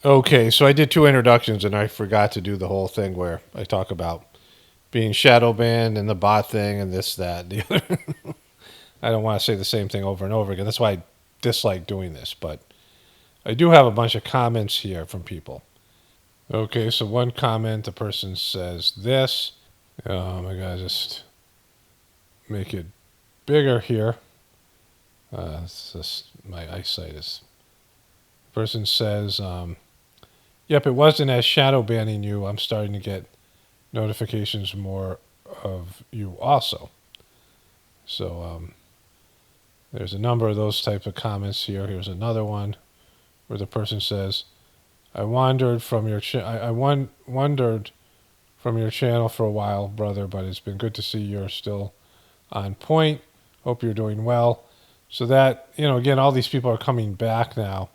Okay, so I did 2 introductions and I forgot to do the whole thing where I talk about being shadow banned and the bot thing and this, that, and the other. I don't want to say the same thing over and over again. That's why I dislike doing this. But I do have a bunch of comments here from people. Okay, so one comment, the person says this. I gotta just make it bigger here. It's just, my eyesight is. The person says, yep, it wasn't as shadow banning you. I'm starting to get notifications more of you also. So there's a number of those type of comments here. Here's another one where the person says, I wandered from your wondered from your channel for a while, brother, but it's been good to see you're still on point. Hope you're doing well. So that, again, all these people are coming back now.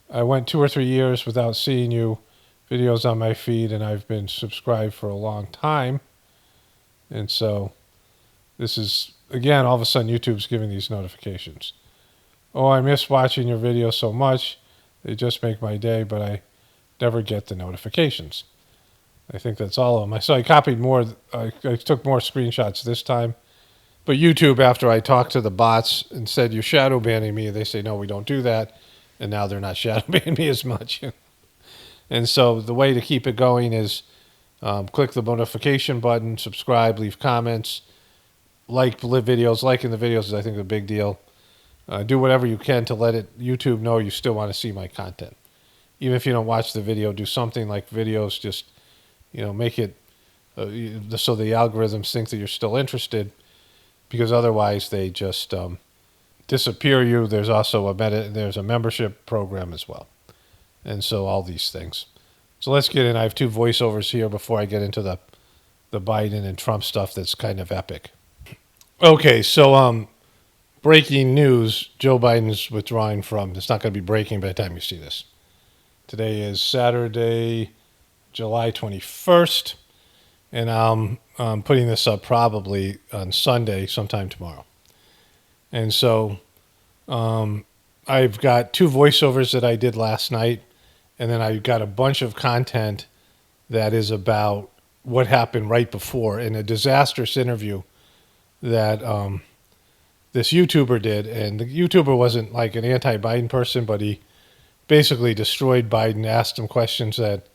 I went 2 or 3 years without seeing you videos on my feed, and I've been subscribed for a long time. And so this is, again, all of a sudden YouTube's giving these notifications. Oh, I miss watching your videos so much. They just make my day, but I never get the notifications. I think that's all of them. So I copied more. I took more screenshots this time. But YouTube, after I talked to the bots and said, you're shadow banning me, they say, no, we don't do that. And now they're not shadow banning me as much. And so the way to keep it going is click the notification button, subscribe, leave comments, like videos. Liking the videos is, I think, a big deal. Do whatever you can to let YouTube know you still want to see my content. Even if you don't watch the video, do something like videos. Just, make it so the algorithms think that you're still interested, because otherwise they just disappear you. There's also there's a membership program as well. And so all these things. So let's get in. I have 2 voiceovers here before I get into the Biden and Trump stuff that's kind of epic. Okay, so breaking news, Joe Biden's withdrawing from, it's not going to be breaking by the time you see this. Today is Saturday, July 21st, and I'm putting this up probably on Sunday, sometime tomorrow. And so I've got 2 voiceovers that I did last night, and then I've got a bunch of content that is about what happened right before in a disastrous interview that this YouTuber did. And the YouTuber wasn't like an anti-Biden person, but he basically destroyed Biden, asked him questions that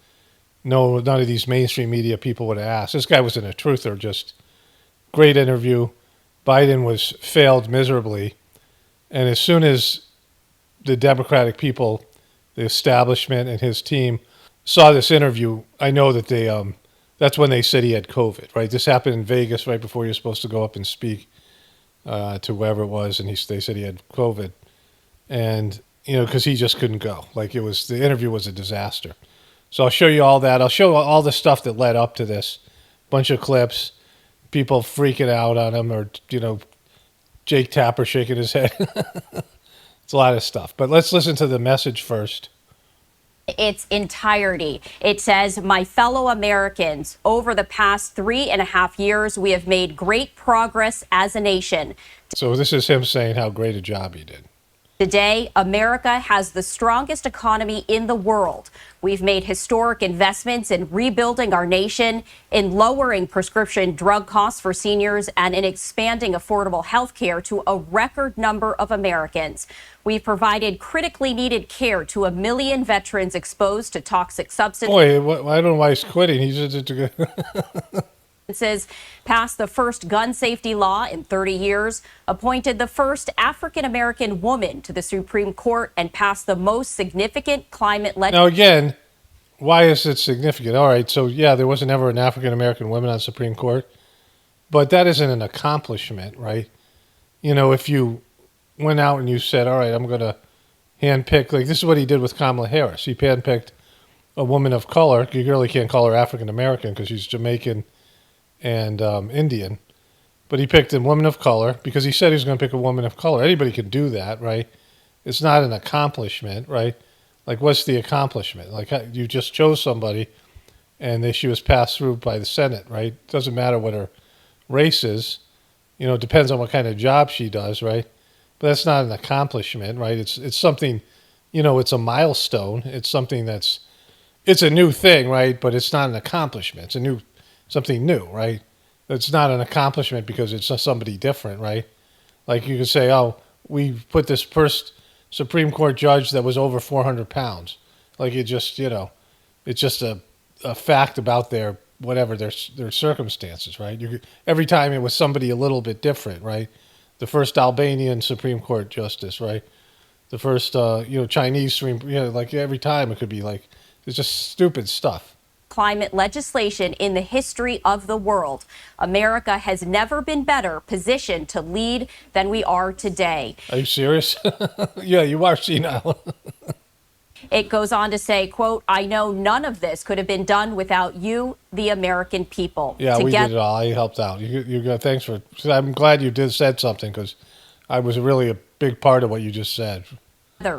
none of these mainstream media people would have asked. This guy wasn't a truther, just great interview. Biden failed miserably. And as soon as the Democratic people, the establishment and his team saw this interview, I know that that's when they said he had COVID, right? This happened in Vegas right before he was supposed to go up and speak to whoever it was, and they said he had COVID. And, because he just couldn't go. The interview was a disaster. So I'll show you all that. I'll show all the stuff that led up to this. Bunch of clips, people freaking out on him, or, Jake Tapper shaking his head. It's a lot of stuff. But let's listen to the message first. Its entirety. It says, my fellow Americans, over the past 3.5 years, we have made great progress as a nation. So this is him saying how great a job he did. Today, America has the strongest economy in the world. We've made historic investments in rebuilding our nation, in lowering prescription drug costs for seniors, and in expanding affordable health care to a record number of Americans. We've provided critically needed care to 1 million veterans exposed to toxic substances. Boy, I don't know why he's quitting. He's just passed the first gun safety law in 30 years, appointed the first African-American woman to the Supreme Court, and passed the most significant climate legislation. Now, again, why is it significant? All right, so yeah, there wasn't ever an African-American woman on the Supreme Court, but that isn't an accomplishment, right? If you went out and you said, all right, I'm going to handpick, this is what he did with Kamala Harris. He handpicked a woman of color. You really can't call her African-American because she's Jamaican and Indian, but he picked a woman of color because he said he was going to pick a woman of color. Anybody could do that, right? It's not an accomplishment, right? What's the accomplishment? You just chose somebody and she was passed through by the Senate, right? It doesn't matter what her race is. It depends on what kind of job she does, right? But that's not an accomplishment, right? It's something it's a milestone. It's something it's a new thing, right? But it's not an accomplishment. It's something new, right? It's not an accomplishment because it's somebody different, right? Like you could say, oh, we put this first Supreme Court judge that was over 400 pounds. Like it's just a fact about their whatever their circumstances, right? Every time it was somebody a little bit different, right? The first Albanian Supreme Court justice, right? The first Chinese Supreme, like every time it could be like it's just stupid stuff. Climate legislation in the history of the world. America has never been better positioned to lead than we are today. Are you serious? Yeah, you are senile. It goes on to say, quote, I know none of this could have been done without you, the American people. Yeah, we did it all. I helped out. You got thanks for. I'm glad you said something because I was really a big part of what you just said.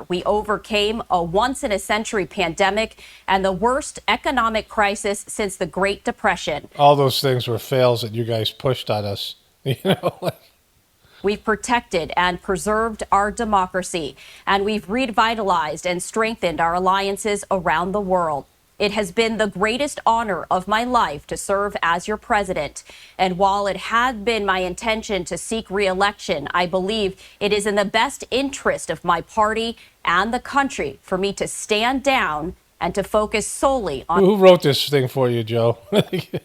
We overcame a once-in-a-century pandemic and the worst economic crisis since the Great Depression. All those things were fails that you guys pushed on us. We've protected and preserved our democracy, and we've revitalized and strengthened our alliances around the world. It has been the greatest honor of my life to serve as your president. And while it had been my intention to seek re-election, I believe it is in the best interest of my party and the country for me to stand down and to focus solely on... Who wrote this thing for you, Joe? It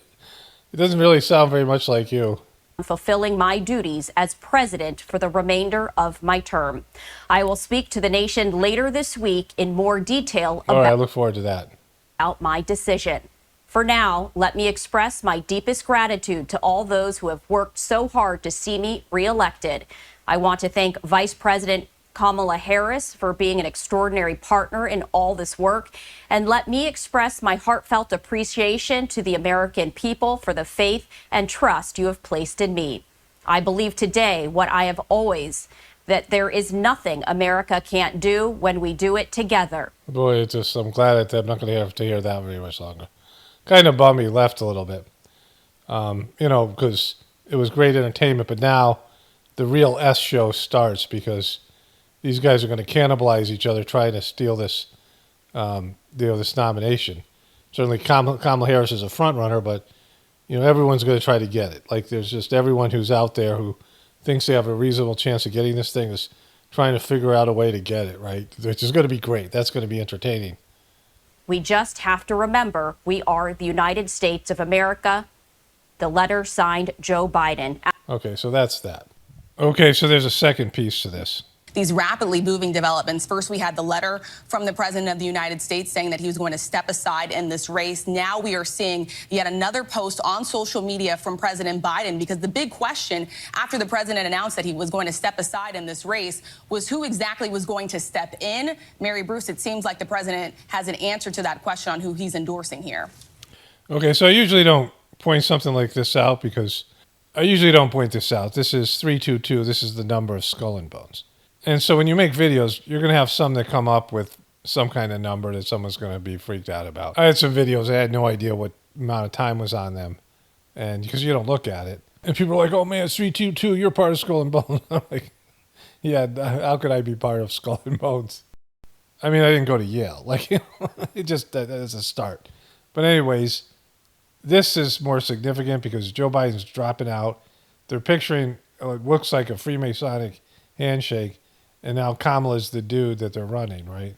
doesn't really sound very much like you. Fulfilling my duties as president for the remainder of my term. I will speak to the nation later this week in more detail All right, I look forward to that. About my decision. For now, let me express my deepest gratitude to all those who have worked so hard to see me reelected. I want to thank Vice President Kamala Harris for being an extraordinary partner in all this work. And let me express my heartfelt appreciation to the American people for the faith and trust you have placed in me. I believe today what I have always, that there is nothing America can't do when we do it together. Boy, I'm glad that I'm not going to have to hear that very much longer. Kind of bummed he left a little bit, because it was great entertainment, but now the real S show starts because these guys are going to cannibalize each other trying to steal this, this nomination. Certainly Kamala Harris is a front runner, but, everyone's going to try to get it. Like there's just everyone who's out there who thinks they have a reasonable chance of getting this thing is trying to figure out a way to get it, right? Which is going to be great. That's going to be entertaining. We just have to remember we are the United States of America. The letter signed Joe Biden. Okay, so that's that. Okay, so there's a second piece to this. These rapidly moving developments. First, we had the letter from the president of the United States saying that he was going to step aside in this race. Now we are seeing yet another post on social media from President Biden, because the big question after the president announced that he was going to step aside in this race was who exactly was going to step in. Mary Bruce, it seems like the president has an answer to that question on who he's endorsing here. Okay, so I usually don't point something like this out because I usually don't point this out. This is 322. This is the number of Skull and Bones. And so when you make videos, you're going to have some that come up with some kind of number that someone's going to be freaked out about. I had some videos, I had no idea what amount of time was on them, and because you don't look at it. And people are like, oh man, it's 322, you're part of Skull and Bones. I'm like, yeah, how could I be part of Skull and Bones? I mean, I didn't go to Yale. Like, it just, that's a start. But anyways, this is more significant because Joe Biden's dropping out. They're picturing, it looks like a Freemasonic handshake. And now Kamala's the dude that they're running, right?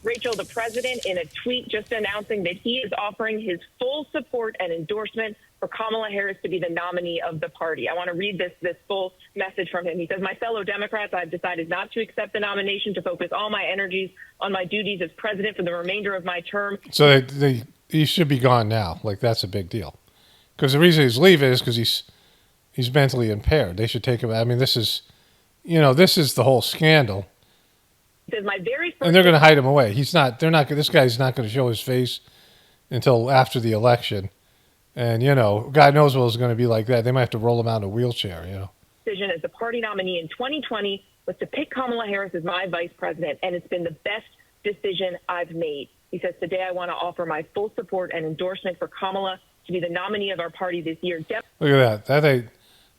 Rachel, the president, in a tweet just announcing that he is offering his full support and endorsement for Kamala Harris to be the nominee of the party. I want to read this full message from him. He says, my fellow Democrats, I've decided not to accept the nomination, to focus all my energies on my duties as president for the remainder of my term. So he should be gone now. Like, that's a big deal. Because the reason he's leaving is because he's mentally impaired. They should take him. I mean, this is the whole scandal. This is my very first. And they're going to hide him away. This guy's not going to show his face until after the election. And, God knows what it's going to be like that. They might have to roll him out in a wheelchair, Decision as the party nominee in 2020 was to pick Kamala Harris as my vice president, and it's been the best decision I've made. He says, today I want to offer my full support and endorsement for Kamala to be the nominee of our party this year. Look at that.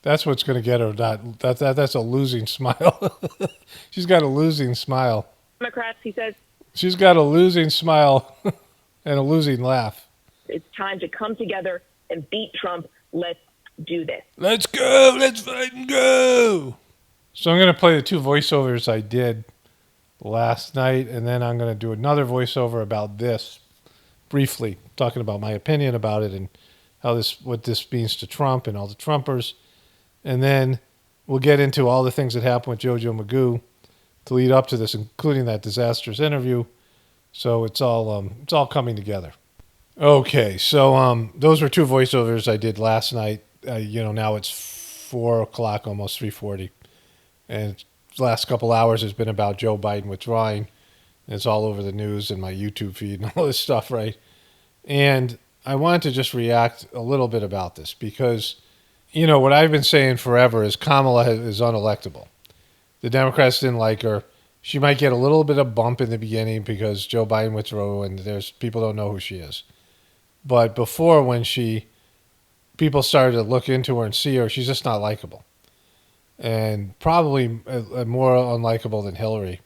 That's what's going to get her. That's a losing smile. She's got a losing smile. Democrats, he says, She's got a losing smile and a losing laugh. it's time to come together and beat Trump. Let's do this. Let's go. Let's fight and go. So I'm going to play the two voiceovers I did last night, and then I'm going to do another voiceover about this briefly, talking about my opinion about it and what this means to Trump and all the Trumpers. And then we'll get into all the things that happened with Jojo Magoo to lead up to this, including that disastrous interview. So it's all coming together. Okay, so those were two voiceovers I did last night. Now it's 4 o'clock, almost 3:40, and the last couple hours has been about Joe Biden withdrawing. And it's all over the news and my YouTube feed and all this stuff, right? And I wanted to just react a little bit about this because, what I've been saying forever is Kamala is unelectable. The Democrats didn't like her. She might get a little bit of bump in the beginning because Joe Biden withdrew and there's people don't know who she is. But before, when people started to look into her and see her, she's just not likable. And probably more unlikable than Hillary.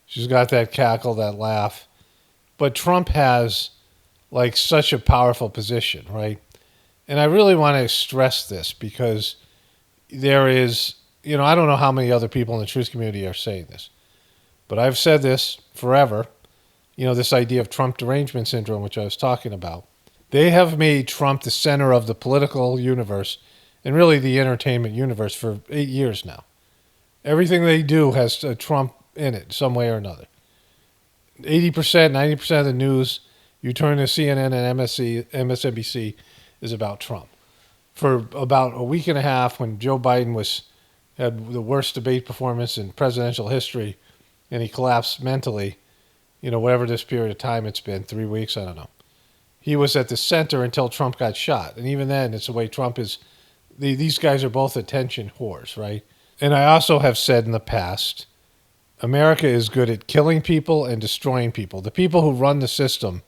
She's got that cackle, that laugh. But Trump has such a powerful position, right? And I really want to stress this because there is, I don't know how many other people in the truth community are saying this, but I've said this forever, this idea of Trump Derangement Syndrome, which I was talking about. They have made Trump the center of the political universe and really the entertainment universe for 8 years now. Everything they do has Trump in it some way or another. 80%, 90% of the news, you turn to CNN and MSNBC, is about Trump. For about a week and a half, when Joe Biden had the worst debate performance in presidential history, and he collapsed mentally, whatever this period of time it's been, 3 weeks, I don't know. He was at the center until Trump got shot. And even then, it's the way Trump is. These guys are both attention whores, right? And I also have said in the past, America is good at killing people and destroying people. The people who run the system,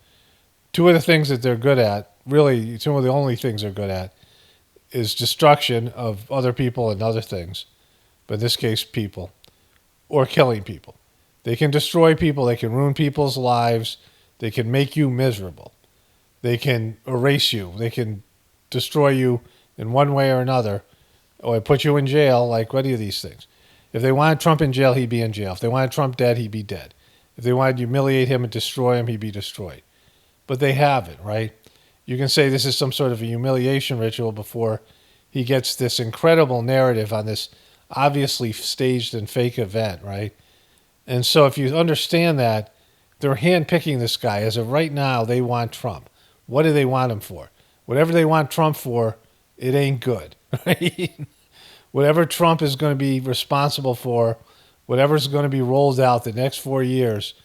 two of the things that they're good at, really two of the only things they're good at, is destruction of other people and other things, but in this case, people, or killing people. They can destroy people. They can ruin people's lives. They can make you miserable. They can erase you. They can destroy you in one way or another, or put you in jail, like any of these things. If they wanted Trump in jail, he'd be in jail. If they wanted Trump dead, he'd be dead. If they wanted to humiliate him and destroy him, he'd be destroyed. But they haven't, right? You can say this is some sort of a humiliation ritual before he gets this incredible narrative on this obviously staged and fake event, right? And so if you understand that, they're handpicking this guy. As of right now, they want Trump. What do they want him for? Whatever they want Trump for, it ain't good, right? Whatever Trump is going to be responsible for, whatever's going to be rolled out the next 4 years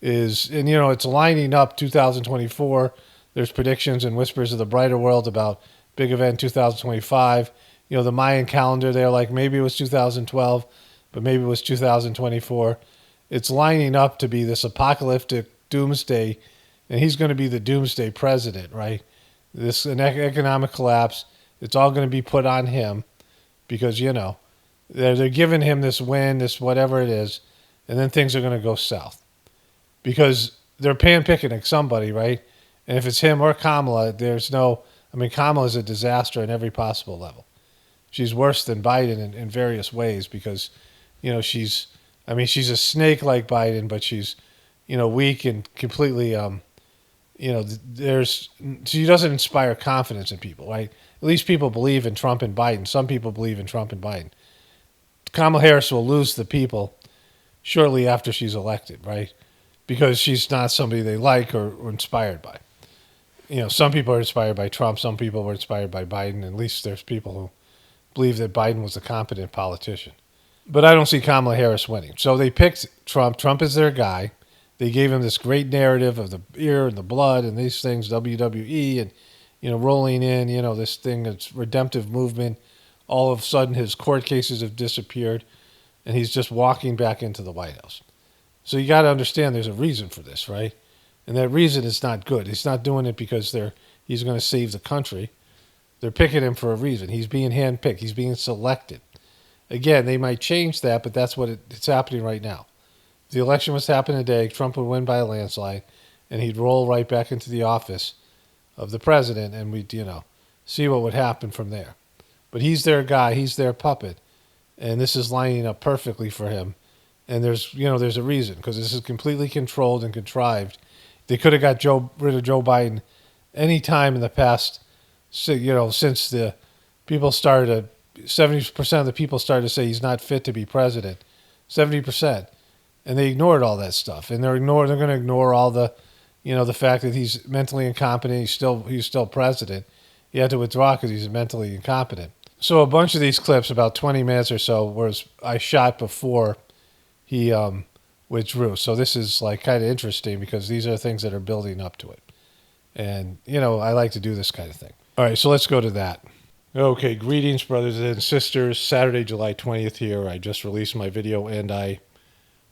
is, and it's lining up 2024. There's predictions and whispers of the brighter world about big event 2025. The Mayan calendar, they're like, maybe it was 2012, but maybe it was 2024. It's lining up to be this apocalyptic doomsday, and he's going to be the doomsday president, right? This an economic collapse. It's all going to be put on him because, they're giving him this win, this whatever it is, and then things are going to go south because they're pan-picking somebody, right? And if it's him or Kamala, Kamala's a disaster in every possible level. She's worse than Biden in various ways because, she's a snake like Biden, but she's, weak and completely, she doesn't inspire confidence in people, right? At least people believe in Trump and Biden. Some people believe in Trump and Biden. Kamala Harris will lose the people shortly after she's elected, right? Because she's not somebody they like or inspired by. Some people are inspired by Trump. Some people were inspired by Biden. At least there's people who believe that Biden was a competent politician. But I don't see Kamala Harris winning. So they picked Trump. Trump is their guy. They gave him this great narrative of the beer and the blood and these things, WWE, and, rolling in, this thing, it's redemptive movement. All of a sudden, his court cases have disappeared, and he's just walking back into the White House. So you got to understand there's a reason for this, right? And that reason is not good. He's not doing it because he's going to save the country. They're picking him for a reason. He's being handpicked. He's being selected. Again, they might change that, but that's what it's happening right now. the election was happening today, Trump would win by a landslide, and he'd roll right back into the office of the president, and we'd, see what would happen from there. But he's their guy, he's their puppet, and this is lining up perfectly for him. And there's a reason, because this is completely controlled and contrived. They could have got rid of Joe Biden any time in the past, since the people started 70% of the people started to say he's not fit to be president. 70%. And they ignored all that stuff. And they're going to ignore all the, the fact that he's mentally incompetent. He's still president. He had to withdraw because he's mentally incompetent. So a bunch of these clips, about 20 minutes or so, was I shot before he withdrew. So this is like kind of interesting because these are things that are building up to it. And, I like to do this kind of thing. All right, so let's go to that. Okay, greetings, brothers and sisters. Saturday, July 20th here. I just released my video, and I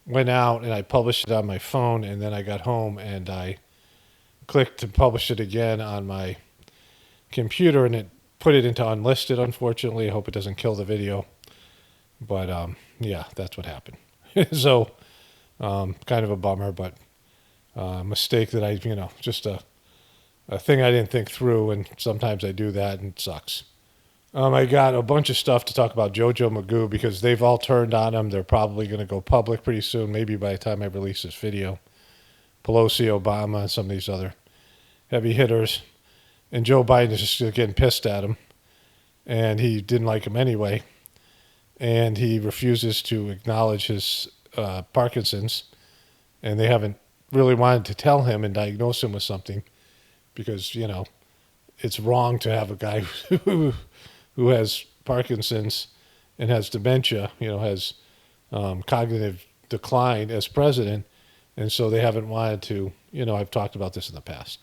went out and I published it on my phone, and then I got home and I clicked to publish it again on my computer, and it put it into unlisted, unfortunately. I hope it doesn't kill the video. But, yeah, that's what happened. So, kind of a bummer, but a mistake that I, just a thing I didn't think through, and sometimes I do that, and it sucks. I got a bunch of stuff to talk about Jojo Magoo because they've all turned on him. They're probably going to go public pretty soon, maybe by the time I release this video. Pelosi, Obama, and some of these other heavy hitters. And Joe Biden is just getting pissed at him. And he didn't like him anyway. And he refuses to acknowledge his Parkinson's. And they haven't really wanted to tell him and diagnose him with something because, it's wrong to have a guy who has Parkinson's and has dementia, has cognitive decline as president. And so they haven't wanted to, I've talked about this in the past.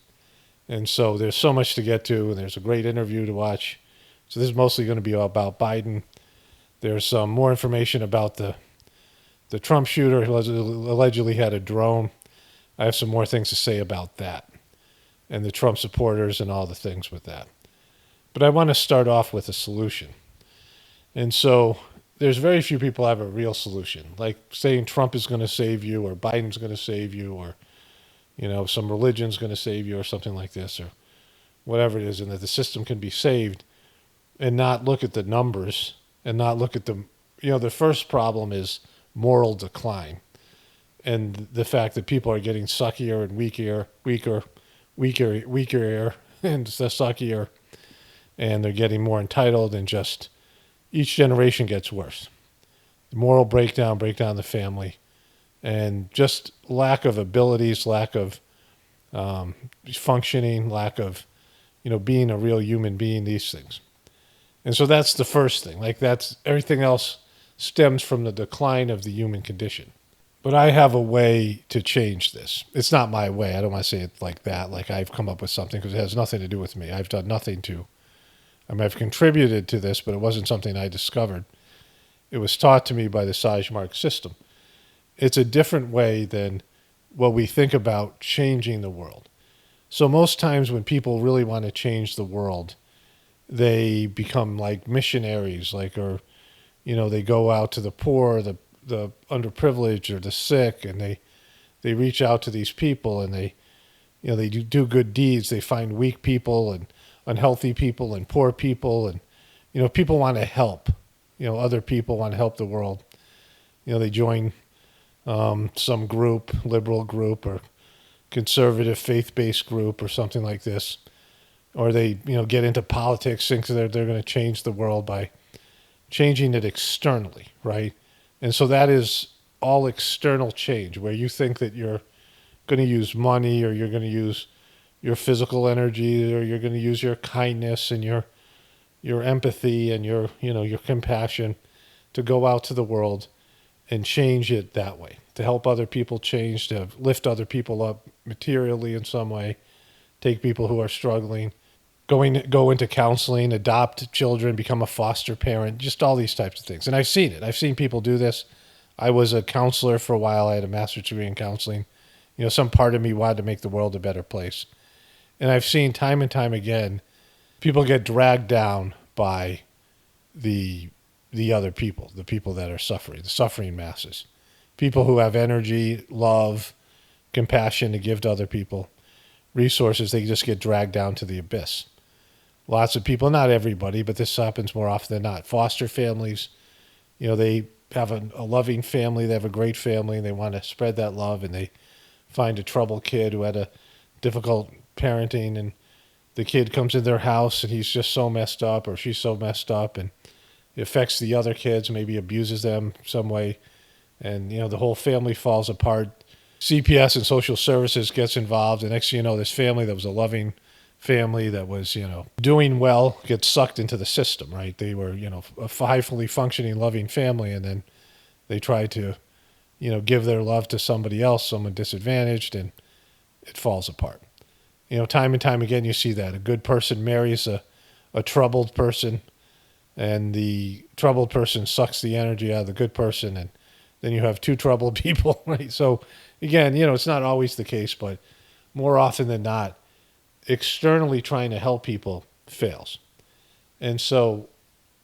And so there's so much to get to, and there's a great interview to watch. So this is mostly going to be about Biden. There's some more information about the Trump shooter who allegedly had a drone. I have some more things to say about that and the Trump supporters and all the things with that. But I want to start off with a solution. And so there's very few people have a real solution, like saying Trump is going to save you or Biden's going to save you or, some religion's going to save you or something like this or whatever it is, and that the system can be saved and not look at the numbers and not look at the first problem is moral decline and the fact that people are getting suckier and weaker and suckier, and they're getting more entitled, and just each generation gets worse. The moral breakdown the family, and just lack of abilities, lack of functioning, lack of being a real human being, these things. And so that's the first thing. Like that's everything else stems from the decline of the human condition. But I have a way to change this. It's not my way. I don't want to say it like that, like I've come up with something, because it has nothing to do with me. I've done nothing to. I've contributed to this, but it wasn't something I discovered. It was taught to me by the Sajar system. It's a different way than what we think about changing the world. So most times when people really want to change the world, they become like missionaries, or they go out to the poor, the underprivileged or the sick, and they reach out to these people, and they do good deeds. They find weak people and unhealthy people and poor people, and people want to help. Other people want to help the world. They join some group, liberal group or conservative faith-based group or something like this, or they get into politics, think they're going to change the world by changing it externally, right? And so that is all external change, where you think that you're going to use money, or you're going to use your physical energy, or you're going to use your kindness and your empathy and your compassion to go out to the world and change it that way, to help other people change, to lift other people up materially in some way, take people who are struggling, go into counseling, adopt children, become a foster parent, just all these types of things. And I've seen it. I've seen people do this. I was a counselor for a while. I had a master's degree in counseling. Some part of me wanted to make the world a better place. And I've seen time and time again, people get dragged down by the other people, the people that are suffering, the suffering masses. people who have energy, love, compassion to give to other people, resources, they just get dragged down to the abyss. Lots of people, not everybody, but this happens more often than not. Foster families, they have a loving family, they have a great family, and they want to spread that love, and they find a troubled kid who had a difficult parenting, and the kid comes in their house and he's just so messed up, or she's so messed up, and it affects the other kids, maybe abuses them some way, and the whole family falls apart. CPS and social services gets involved, and next thing you know, this family that was a loving family that was doing well gets sucked into the system, right? They were a fully functioning loving family, and then they try to give their love to somebody else, someone disadvantaged, and it falls apart. Time and time again you see that a good person marries a troubled person, and the troubled person sucks the energy out of the good person, and then you have two troubled people, right? So again, it's not always the case, but more often than not, externally trying to help people fails. And so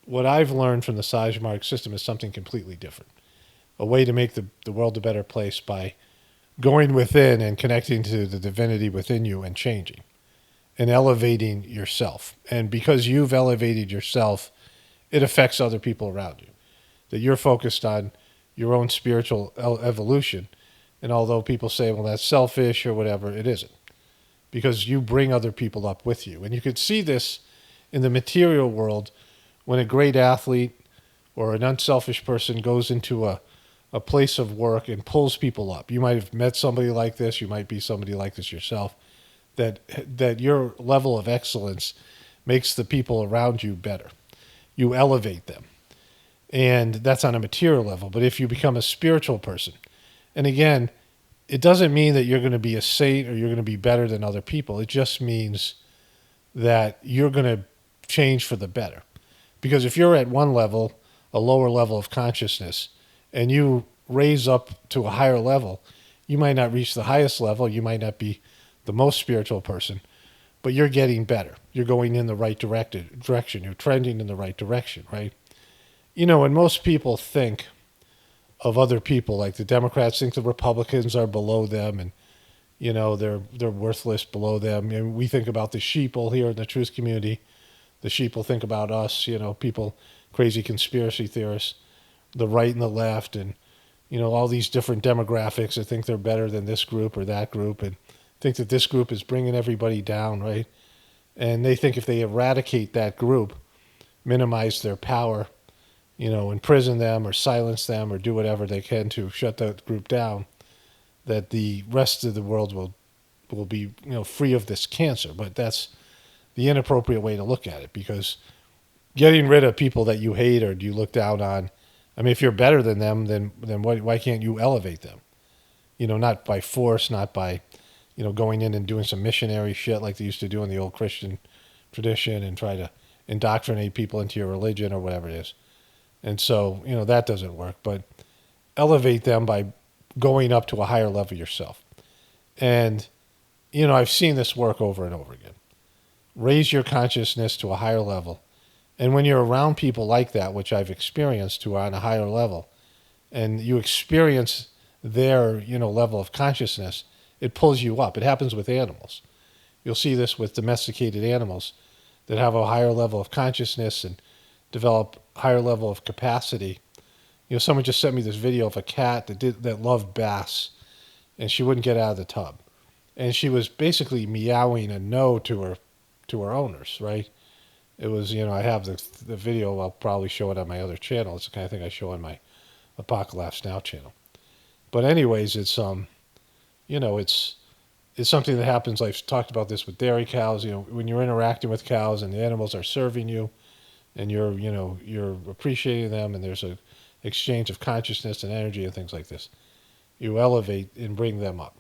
what I've learned from the Sajar system is something completely different. A way to make the world a better place by going within and connecting to the divinity within you and changing and elevating yourself. And because you've elevated yourself, it affects other people around you. That you're focused on your own spiritual evolution. And although people say, well, that's selfish or whatever, it isn't. Because you bring other people up with you. And you could see this in the material world when a great athlete or an unselfish person goes into a place of work and pulls people up. You might have met somebody like this. You might be somebody like this yourself. That your level of excellence makes the people around you better. You elevate them. And that's on a material level. But if you become a spiritual person, and again, it doesn't mean that you're going to be a saint or you're going to be better than other people. It just means that you're going to change for the better. Because if you're at one level, a lower level of consciousness, and you raise up to a higher level, you might not reach the highest level. You might not be the most spiritual person, but you're getting better. You're going in the right direction. You're trending in the right direction, right? When most people think of other people, like the Democrats think the Republicans are below them, and they're worthless below them. And we think about the sheeple here in the truth community. The sheeple think about us, people, crazy conspiracy theorists, the right and the left, and all these different demographics that think they're better than this group or that group, and think that this group is bringing everybody down, right? And they think if they eradicate that group, minimize their power, imprison them or silence them or do whatever they can to shut that group down, that the rest of the world will be free of this cancer. But that's the inappropriate way to look at it, because getting rid of people that you hate or you look down on, I mean, if you're better than them, then why can't you elevate them? Not by force, not by going in and doing some missionary shit like they used to do in the old Christian tradition and try to indoctrinate people into your religion or whatever it is. And so, that doesn't work. But elevate them by going up to a higher level yourself. And, I've seen this work over and over again. Raise your consciousness to a higher level. And when you're around people like that, which I've experienced who are on a higher level, and you experience their, level of consciousness, it pulls you up. It happens with animals. You'll see this with domesticated animals that have a higher level of consciousness and develop higher level of capacity. Someone just sent me this video of a cat that loved bass, and she wouldn't get out of the tub. And she was basically meowing a no to her owners, right? It was, I have the video. I'll probably show it on my other channel. It's the kind of thing I show on my Apocalypse Now channel. But anyways, it's it's something that happens. I've talked about this with dairy cows. When you're interacting with cows and the animals are serving you, and you're appreciating them, and there's a exchange of consciousness and energy and things like this, you elevate and bring them up.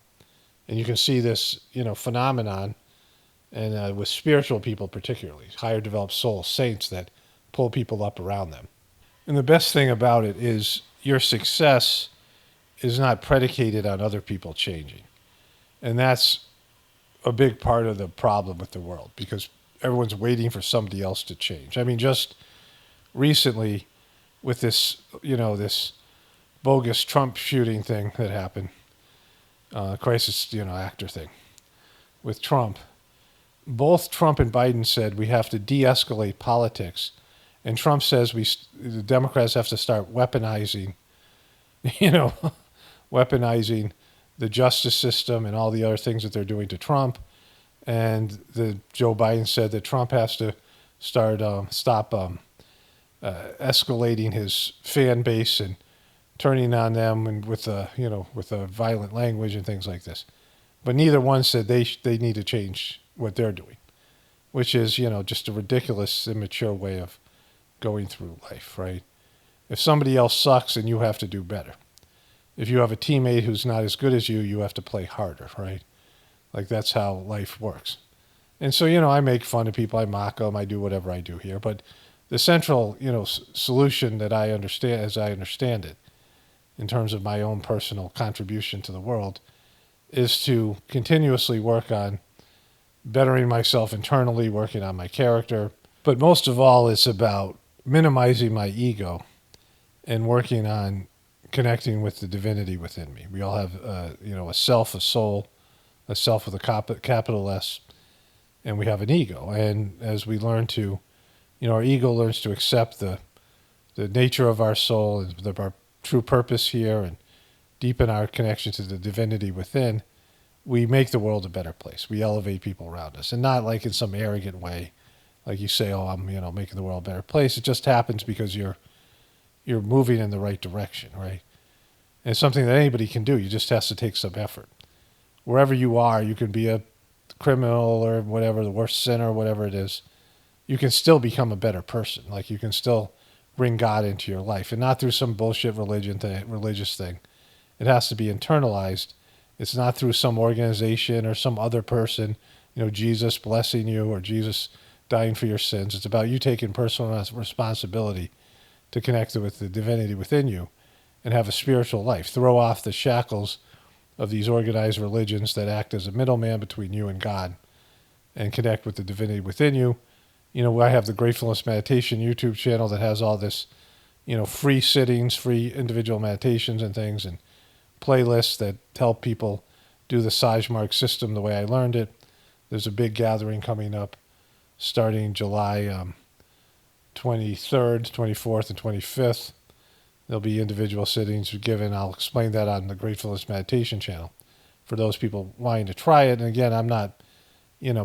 And you can see this, phenomenon, and with spiritual people particularly, higher developed souls, saints that pull people up around them. And the best thing about it is your success is not predicated on other people changing. And that's a big part of the problem with the world, because everyone's waiting for somebody else to change. I mean, just recently with this, this bogus Trump shooting thing that happened, crisis, actor thing with Trump. Both Trump and Biden said we have to de-escalate politics, and Trump says the Democrats have to start weaponizing, weaponizing the justice system and all the other things that they're doing to Trump. And Joe Biden said that Trump has to stop escalating his fan base and turning on them and with a violent language and things like this. But neither one said they need to change what they're doing, which is just a ridiculous, immature way of going through life, right? If somebody else sucks, then you have to do better. If you have a teammate who's not as good as you, you have to play harder, right? Like that's how life works. And so, I make fun of people, I mock them, I do whatever I do here. But the central, solution that I understand, as I understand it, in terms of my own personal contribution to the world, is to continuously work on bettering myself internally, working on my character. But most of all, it's about minimizing my ego and working on connecting with the divinity within me. We all have, a self, a soul, a self with a capital S, and we have an ego. And as we learn to, our ego learns to accept the nature of our soul and our true purpose here and deepen our connection to the divinity within, we make the world a better place. We elevate people around us, and not like in some arrogant way, like you say, "Oh, I'm making the world a better place." It just happens because you're moving in the right direction, right? And it's something that anybody can do. You just has to take some effort. Wherever you are, you can be a criminal or whatever, the worst sinner, whatever it is. You can still become a better person. Like you can still bring God into your life, and not through some bullshit religious thing. It has to be internalized. It's not through some organization or some other person, Jesus blessing you or Jesus dying for your sins. It's about you taking personal responsibility to connect with the divinity within you and have a spiritual life. Throw off the shackles of these organized religions that act as a middleman between you and God, and connect with the divinity within you. I have the Gratefullness Meditation YouTube channel that has all this, free sittings, free individual meditations and things, and playlists that help people do the Sajar system the way I learned it. There's a big gathering coming up starting July 23rd, 24th, and 25th. There'll be individual sittings given. I'll explain that on the Gratefullness Meditation channel for those people wanting to try it. And again, I'm not,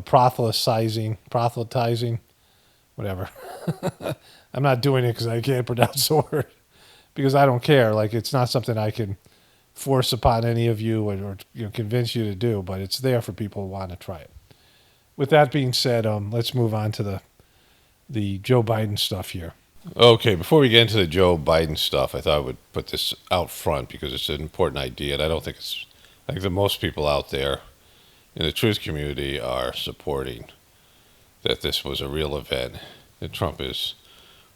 proselytizing, whatever. I'm not doing it because I can't pronounce the word, because I don't care. Like, it's not something I can force upon any of you or convince you to do, but it's there for people who want to try it. With that being said, let's move on to the Joe Biden stuff here. Okay, before we get into the Joe Biden stuff, I thought I would put this out front because it's an important idea, and I think that most people out there in the truth community are supporting that this was a real event, that Trump is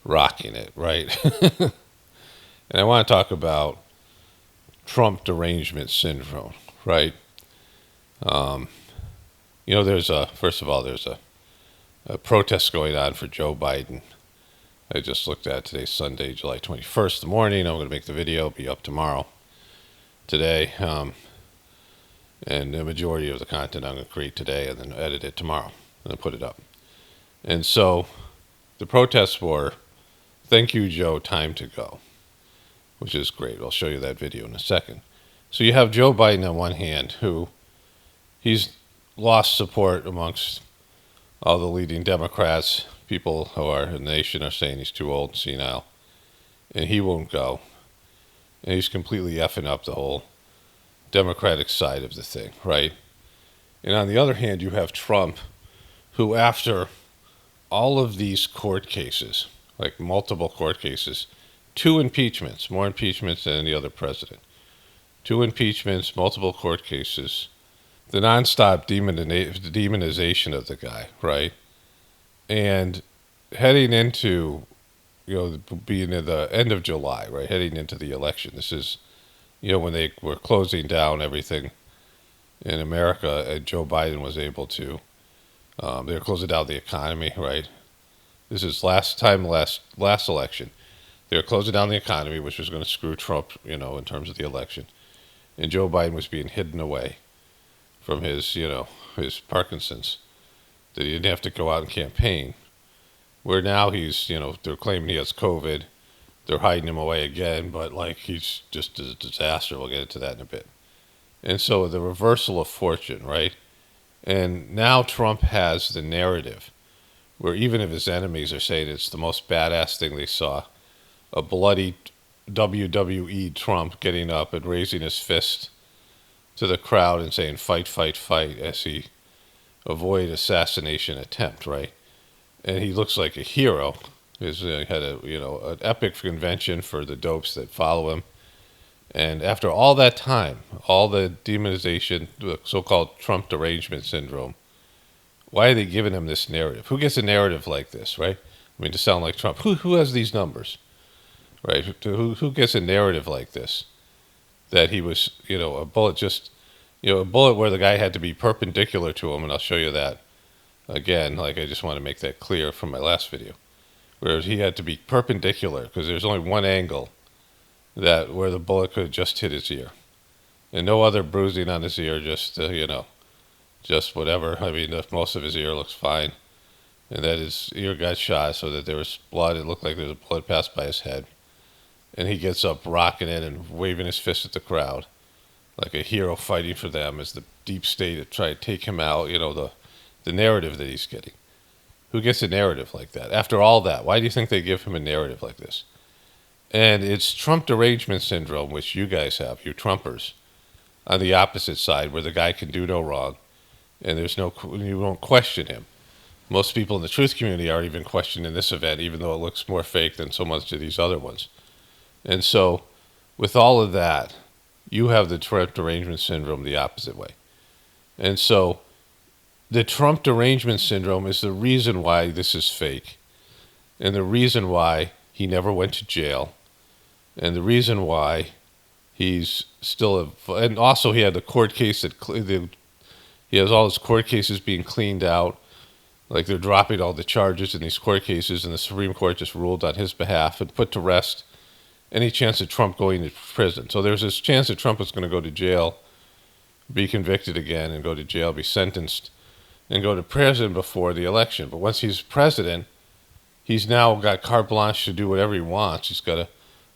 rocking it, right? And I want to talk about Trump Derangement Syndrome, right? There's a protest going on for Joe Biden. I just looked at today's Sunday, July 21st, the morning. I'm going to make the video, be up tomorrow, today. And the majority of the content I'm going to create today and then edit it tomorrow and then put it up. And so the protests were, "Thank you, Joe, time to go," which is great. I'll show you that video in a second. So you have Joe Biden on one hand, who he's lost support amongst all the leading Democrats. People who are in the nation are saying he's too old and senile, and he won't go. And he's completely effing up the whole Democratic side of the thing, right? And on the other hand, you have Trump, who after all of these court cases, like multiple court cases, 2 impeachments, more impeachments than any other president, 2 impeachments, multiple court cases, the nonstop demonization of the guy, right? And heading into, being at the end of July, right, heading into the election, this is, when they were closing down everything in America, and Joe Biden was able to, they were closing down the economy, right? This is last election. They were closing down the economy, which was going to screw Trump, in terms of the election. And Joe Biden was being hidden away from his Parkinson's, that he didn't have to go out and campaign. Where now they're claiming he has COVID. They're hiding him away again, but he's just a disaster. We'll get into that in a bit. And so the reversal of fortune, right? And now Trump has the narrative where even if his enemies are saying it's the most badass thing they saw, a bloody WWE Trump getting up and raising his fist to the crowd and saying, fight, fight, fight, as he avoid assassination attempt, right? And he looks like a hero. He's had an epic convention for the dopes that follow him. And after all that time, all the demonization, the so-called Trump Derangement Syndrome, why are they giving him this narrative? Who gets a narrative like this, right? I mean, to sound like Trump, who has these numbers, right? Who gets a narrative like this? That he was, a bullet a bullet where the guy had to be perpendicular to him, and I'll show you that again. I just want to make that clear from my last video, where he had to be perpendicular because there's only one angle where the bullet could just hit his ear, and no other bruising on his ear, just whatever. I mean, most of his ear looks fine, and that his ear got shot so that there was blood. It looked like there was a bullet passed by his head, and he gets up rocking it and waving his fist at the crowd like a hero fighting for them as the deep state to try to take him out, the narrative that he's getting. Who gets a narrative like that? After all that, why do you think they give him a narrative like this? And it's Trump Derangement Syndrome, which you guys have, you Trumpers, on the opposite side, where the guy can do no wrong, and you won't question him. Most people in the truth community aren't even questioning this event, even though it looks more fake than so much of these other ones. And so, with all of that, you have the Trump Derangement Syndrome the opposite way. And so, the Trump Derangement Syndrome is the reason why this is fake, and the reason why he never went to jail, and the reason why he's still and also he had the court case he has all his court cases being cleaned out, like they're dropping all the charges in these court cases, and the Supreme Court just ruled on his behalf and put to rest any chance of Trump going to prison. So there's this chance that Trump is going to go to jail, be convicted again, and go to jail, be sentenced, and go to prison before the election. But once he's president, he's now got carte blanche to do whatever he wants. He's got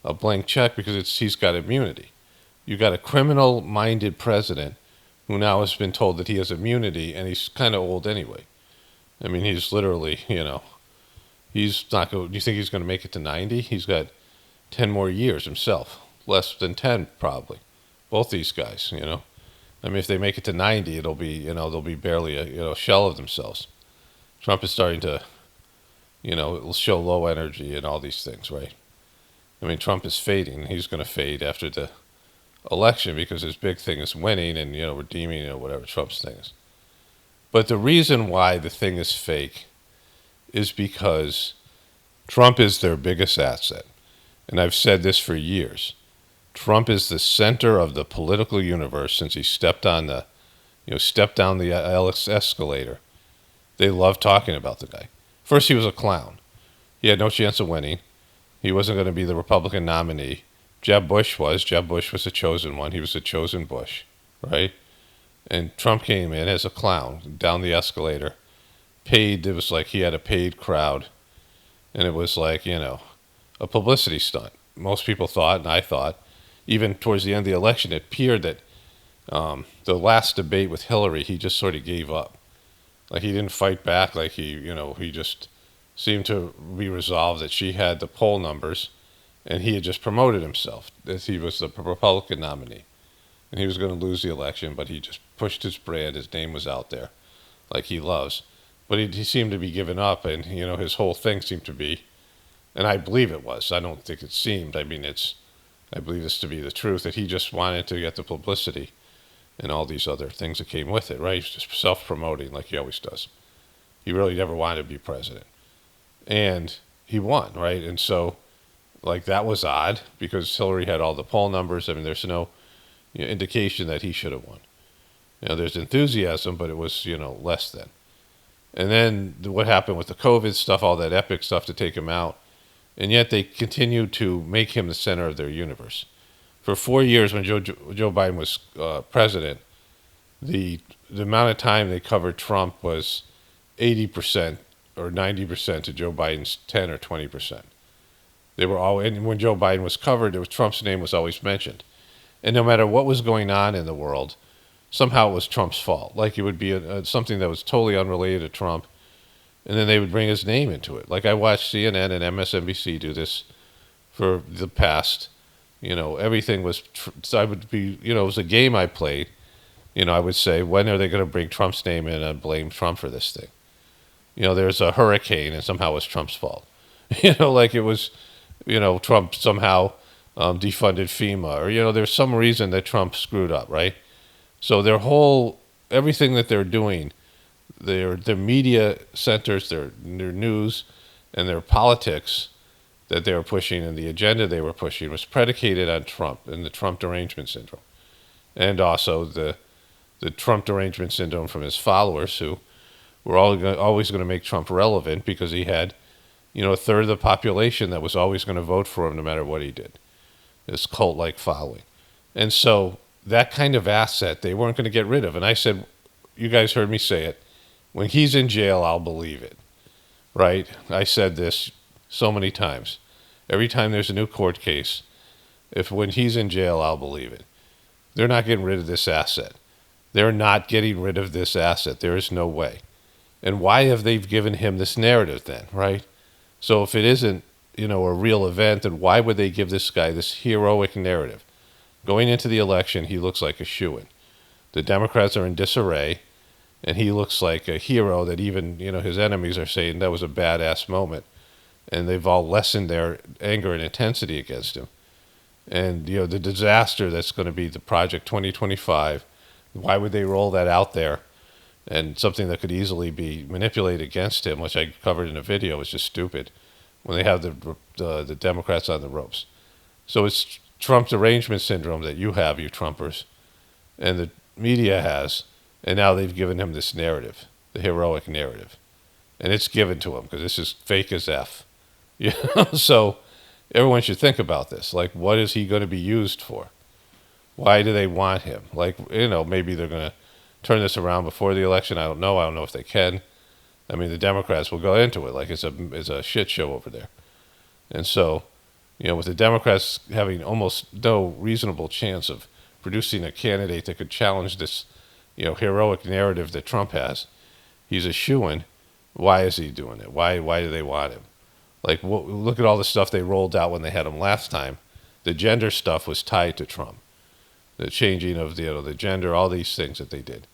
a blank check because he's got immunity. You got a criminal-minded president who now has been told that he has immunity, and he's kind of old anyway. I mean, he's literally, he's not going. Do you think he's going to make it to 90? He's got 10 more years himself, less than 10 probably. Both these guys, I mean, if they make it to 90, it'll be, they'll be barely a shell of themselves. Trump is starting to, it'll show low energy and all these things, right? I mean, Trump is fading. He's going to fade after the election because his big thing is winning and, redeeming, whatever Trump's thing is. But the reason why the thing is fake is because Trump is their biggest asset. And I've said this for years. Trump is the center of the political universe since he stepped down the escalator. They love talking about the guy. First, he was a clown. He had no chance of winning. He wasn't going to be the Republican nominee. Jeb Bush was. Jeb Bush was the chosen one. He was the chosen Bush, right? And Trump came in as a clown down the escalator. Paid. It was like he had a paid crowd. And it was like, a publicity stunt. Most people thought, and I thought, even towards the end of the election, it appeared that the last debate with Hillary, he just sort of gave up. Like he didn't fight back. Like he just seemed to be resolved that she had the poll numbers, and he had just promoted himself as he was the Republican nominee, and he was going to lose the election, but he just pushed his brand. His name was out there, like he loves. But he seemed to be giving up, and his whole thing seemed to be, and I believe it was. I don't think it seemed. I mean, I believe this to be the truth, that he just wanted to get the publicity and all these other things that came with it, right? He's just self-promoting like he always does. He really never wanted to be president. And he won, right? And so, that was odd because Hillary had all the poll numbers. I mean, there's no indication that he should have won. There's enthusiasm, but it was, less than. And then what happened with the COVID stuff, all that epic stuff to take him out, and yet they continue to make him the center of their universe. For 4 years, when Joe Biden was president, the amount of time they covered Trump was 80% or 90% to Joe Biden's 10 or 20%. They were all, and when Joe Biden was covered, Trump's name was always mentioned. And no matter what was going on in the world, somehow it was Trump's fault. Like it would be something that was totally unrelated to Trump, and then they would bring his name into it. Like I watched CNN and MSNBC do this for the past, everything was, I would be, it was a game I played. I would say, when are they going to bring Trump's name in and blame Trump for this thing? There's a hurricane and somehow it's Trump's fault. Like it was, Trump somehow defunded FEMA, or, there's some reason that Trump screwed up, right? So everything that they're doing, their media centers, their news, and their politics that they were pushing and the agenda they were pushing was predicated on Trump and the Trump Derangement Syndrome. And also the Trump Derangement Syndrome from his followers, who were always going to make Trump relevant because he had, a third of the population that was always going to vote for him no matter what he did. This cult-like following. And so that kind of asset they weren't going to get rid of. And I said, you guys heard me say it, when he's in jail, I'll believe it, right? I said this so many times. Every time there's a new court case, when he's in jail, I'll believe it. They're not getting rid of this asset. They're not getting rid of this asset. There is no way. And why have they given him this narrative then, right? So if it isn't, a real event, then why would they give this guy this heroic narrative? Going into the election, he looks like a shoo-in. The Democrats are in disarray, and he looks like a hero that even, his enemies are saying that was a badass moment. And they've all lessened their anger and intensity against him. And, the disaster that's going to be the Project 2025, why would they roll that out there? And something that could easily be manipulated against him, which I covered in a video, is just stupid when they have the Democrats on the ropes. So it's Trump Derangement Syndrome that you have, you Trumpers, and the media has, and now they've given him this narrative, the heroic narrative. And it's given to him because this is fake as F. So everyone should think about this. Like, what is he going to be used for? Why do they want him? Like, maybe they're going to turn this around before the election. I don't know. I don't know if they can. I mean, the Democrats will go into it like it's a shit show over there. And so, with the Democrats having almost no reasonable chance of producing a candidate that could challenge this, heroic narrative that Trump has, he's a shoo-in. Why is he doing it? Why do they want him? Like, look at all the stuff they rolled out when they had him last time. The gender stuff was tied to Trump. The changing of the gender, all these things that they did.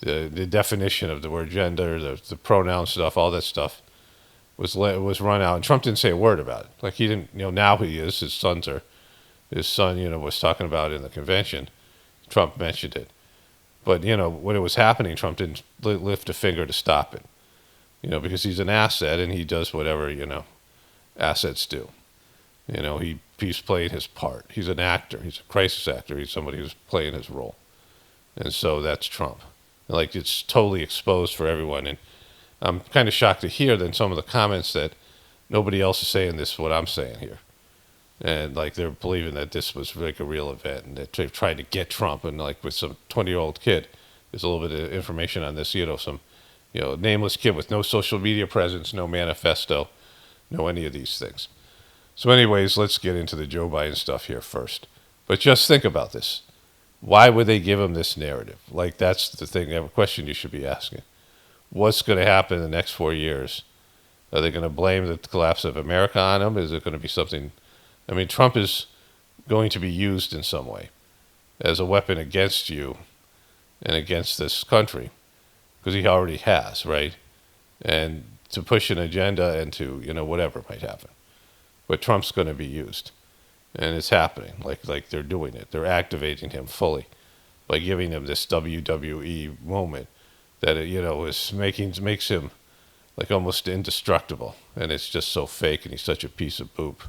The definition of the word gender, the pronoun stuff, all that stuff was run out. And Trump didn't say a word about it. Like, he didn't, now he is. His son, was talking about it in the convention. Trump mentioned it. But, when it was happening, Trump didn't lift a finger to stop it. Because he's an asset and he does whatever, assets do. He's playing his part. He's an actor. He's a crisis actor. He's somebody who's playing his role. And so that's Trump. Like, it's totally exposed for everyone. And I'm kind of shocked to hear that in some of the comments that nobody else is saying this, what I'm saying here. And, like, they're believing that this was, like, a real event and that they've tried to get Trump. And, like, with some 20-year-old kid, there's a little bit of information on this, some nameless kid with no social media presence, no manifesto, no any of these things. So anyways, let's get into the Joe Biden stuff here first. But just think about this. Why would they give him this narrative? Like, that's the thing, a question you should be asking. What's going to happen in the next 4 years? Are they going to blame the collapse of America on him? Is it going to be something? I mean, Trump is going to be used in some way as a weapon against you and against this country. Because he already has, right? And to push an agenda and to, whatever might happen. But Trump's going to be used. And it's happening. Like they're doing it. They're activating him fully by giving him this WWE moment that, makes him like almost indestructible. And it's just so fake and he's such a piece of boop.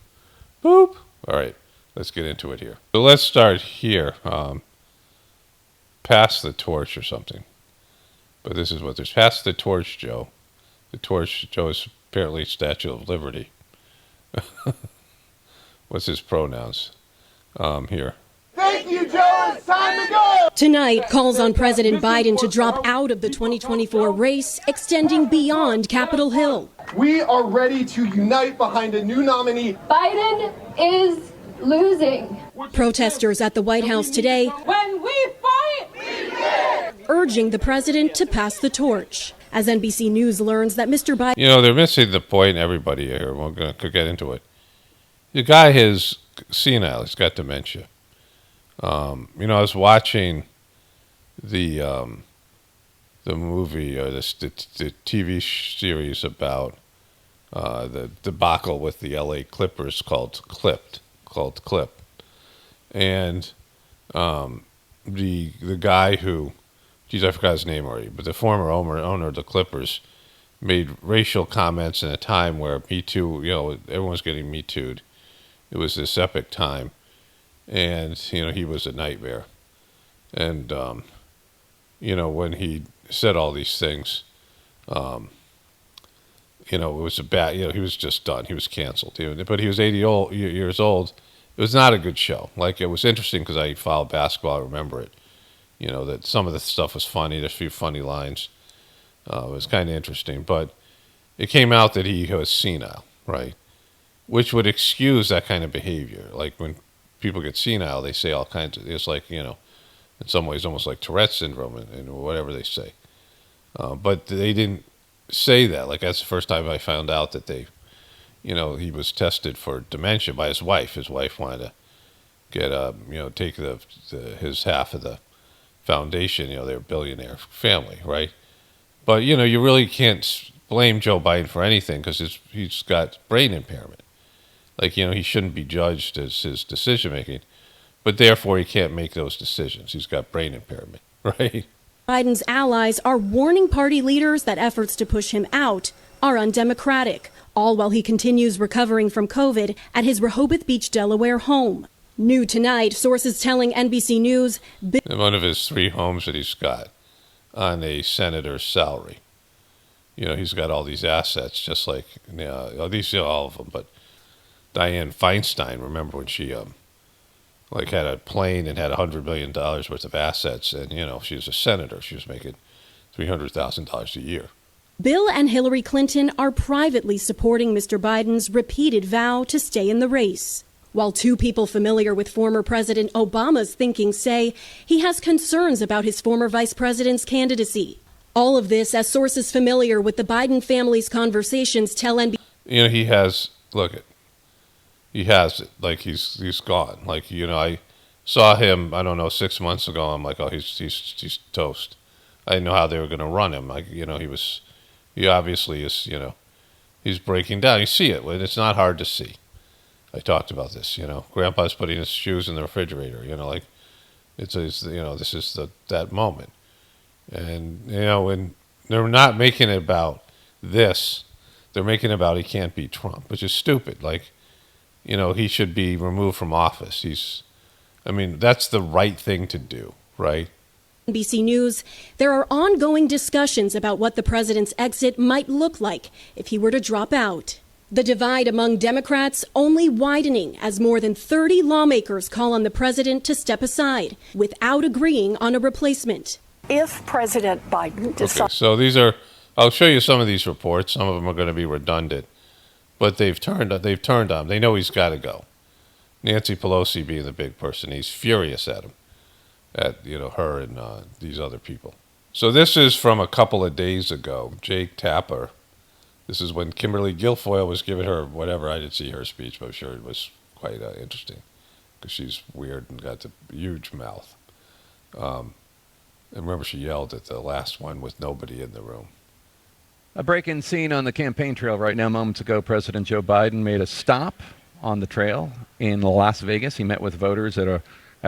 Boop! All right, let's get into it here. So let's start here. Pass the torch or something. But this is what there's. Pass the torch, Joe. The torch, Joe, is apparently Statue of Liberty. What's his pronouns? Here. Thank you, Joe. It's time to go. Tonight calls on President Biden to drop out of the 2024 race, extending beyond Capitol Hill. We are ready to unite behind a new nominee. Biden is losing. Protesters at the White House today When we fight, we win. urging the president to pass the torch. As NBC News learns that Mr. Biden You know, they're missing the point, everybody here. We're going to get into it. The guy is senile. He's got dementia. You know, I was watching the movie or the TV series about the debacle with the LA Clippers called Clip, and the guy who, geez, I forgot his name already, but the former owner of the Clippers made racial comments in a time where Me Too, you know, everyone's getting Me Too'd. It was this epic time, and you know he was a nightmare, and you know when he said all these things, you know it was a bad, you know he was just done. He was canceled. But he was 80 years old. It was not a good show. Like it was interesting because I followed basketball. I remember it. You know that some of the stuff was funny. There's a few funny lines. It was kind of interesting, but it came out that he was senile, right? Which would excuse that kind of behavior. Like when people get senile, they say all kinds of, it's like, you know, in some ways almost like Tourette's syndrome and whatever they say. But they didn't say that. Like that's the first time I found out that they, you know, he was tested for dementia by his wife. His wife wanted to get, you know, take his half of the foundation. You know, they're a billionaire family, right? But, you know, you really can't blame Joe Biden for anything because he's got brain impairment. Like, you know, he shouldn't be judged as his decision-making, but therefore he can't make those decisions. He's got brain impairment, right? Biden's allies are warning party leaders that efforts to push him out are undemocratic, all while he continues recovering from COVID at his Rehoboth Beach, Delaware home. New tonight, sources telling NBC News In one of his 3 homes that he's got on a senator's salary. You know, he's got all these assets, just like, these are all of them, but Dianne Feinstein, remember when she like had a plane and had $100 million worth of assets, and you know she was a senator. She was making $300,000 a year. Bill and Hillary Clinton are privately supporting Mr. Biden's repeated vow to stay in the race. While 2 people familiar with former President Obama's thinking say he has concerns about his former vice president's candidacy. All of this as sources familiar with the Biden family's conversations tell NBC. You know, he has it. Like he's gone. Like, you know, I saw him, I don't know, 6 months ago. I'm like, oh, he's toast. I didn't know how they were going to run him. Like, you know, he obviously is, you know, he's breaking down. You see it. It's not hard to see. I talked about this, you know. Grandpa's putting his shoes in the refrigerator, you know, like it's you know, this is that moment. And, you know, when they're not making it about this, they're making it about he can't beat Trump, which is stupid. Like, you know, he should be removed from office. I mean, that's the right thing to do, right? NBC News, there are ongoing discussions about what the president's exit might look like if he were to drop out. The divide among Democrats only widening as more than 30 lawmakers call on the president to step aside without agreeing on a replacement. If President Biden decides. Okay, so I'll show you some of these reports. Some of them are going to be redundant, but they've turned on. They know he's got to go. Nancy Pelosi being the big person, he's furious at him, at, you know, her and these other people. So this is from a couple of days ago. Jake Tapper. This is when Kimberly Guilfoyle was giving her whatever. I didn't see her speech, but I'm sure it was quite interesting because she's weird and got the huge mouth. And remember, she yelled at the last one with nobody in the room. A break-in scene on the campaign trail right now. Moments ago, President Joe Biden made a stop on the trail in Las Vegas. He met with voters at a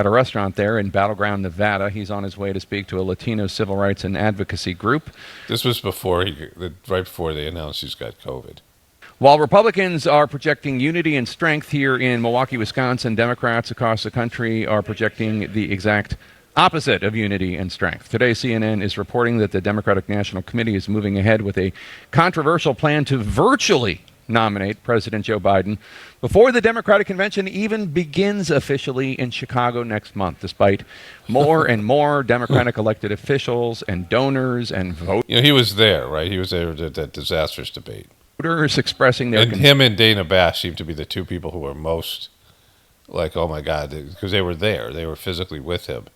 restaurant there in Battleground, Nevada. He's on his way to speak to a Latino civil rights and advocacy group. This was right before they announced he's got COVID. While Republicans are projecting unity and strength here in Milwaukee, Wisconsin, Democrats across the country are projecting the exact opposite of unity and strength. Today, CNN is reporting that the Democratic National Committee is moving ahead with a controversial plan to virtually nominate President Joe Biden before the Democratic convention even begins officially in Chicago next month, despite more and more Democratic elected officials and donors and voters. You know, he was there, right? He was there at that disastrous debate. Voters expressing their him and Dana Bash seem to be the two people who were most like, oh my God, because they were there. They were physically with him.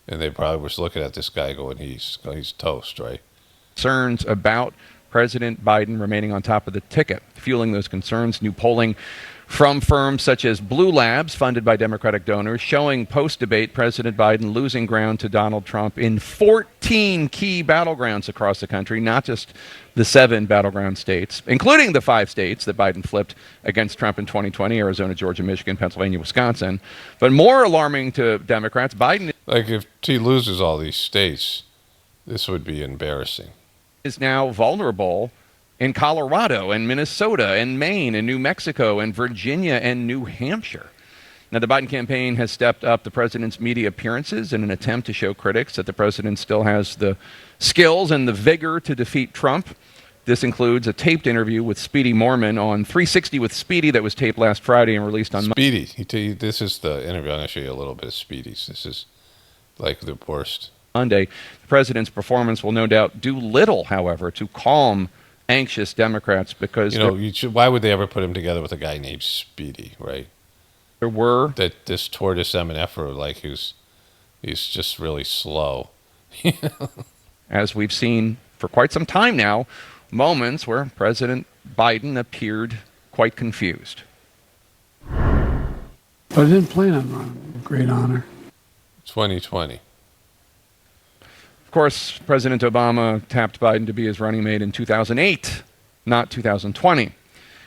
And they probably were looking at this guy going, he's toast, right? Concerns about President Biden remaining on top of the ticket. Fueling those concerns, new polling from firms such as Blue Labs, funded by Democratic donors, showing post-debate President Biden losing ground to Donald Trump in 14 key battlegrounds across the country, not just the 7 battleground states, including the 5 states that Biden flipped against Trump in 2020, Arizona, Georgia, Michigan, Pennsylvania, Wisconsin. But more alarming to Democrats, Biden... Like, if he loses all these states, this would be embarrassing. ...is now vulnerable in Colorado and Minnesota and Maine and New Mexico and Virginia and New Hampshire. Now, the Biden campaign has stepped up the president's media appearances in an attempt to show critics that the president still has the skills and the vigor to defeat Trump. This includes a taped interview with Speedy Mormon on 360 with Speedy that was taped last Friday and released on Speedy. This is the interview. I'm going to show you a little bit of Speedy's. This is like the worst. Monday. The president's performance will no doubt do little, however, to calm anxious Democrats because... You know, why would they ever put him together with a guy named Speedy, right? There were... This tortoise MNF-er, like, he's just really slow. As we've seen for quite some time now, moments where President Biden appeared quite confused. But I didn't plan on running. Great honor. 2020. Of course, President Obama tapped Biden to be his running mate in 2008, not 2020.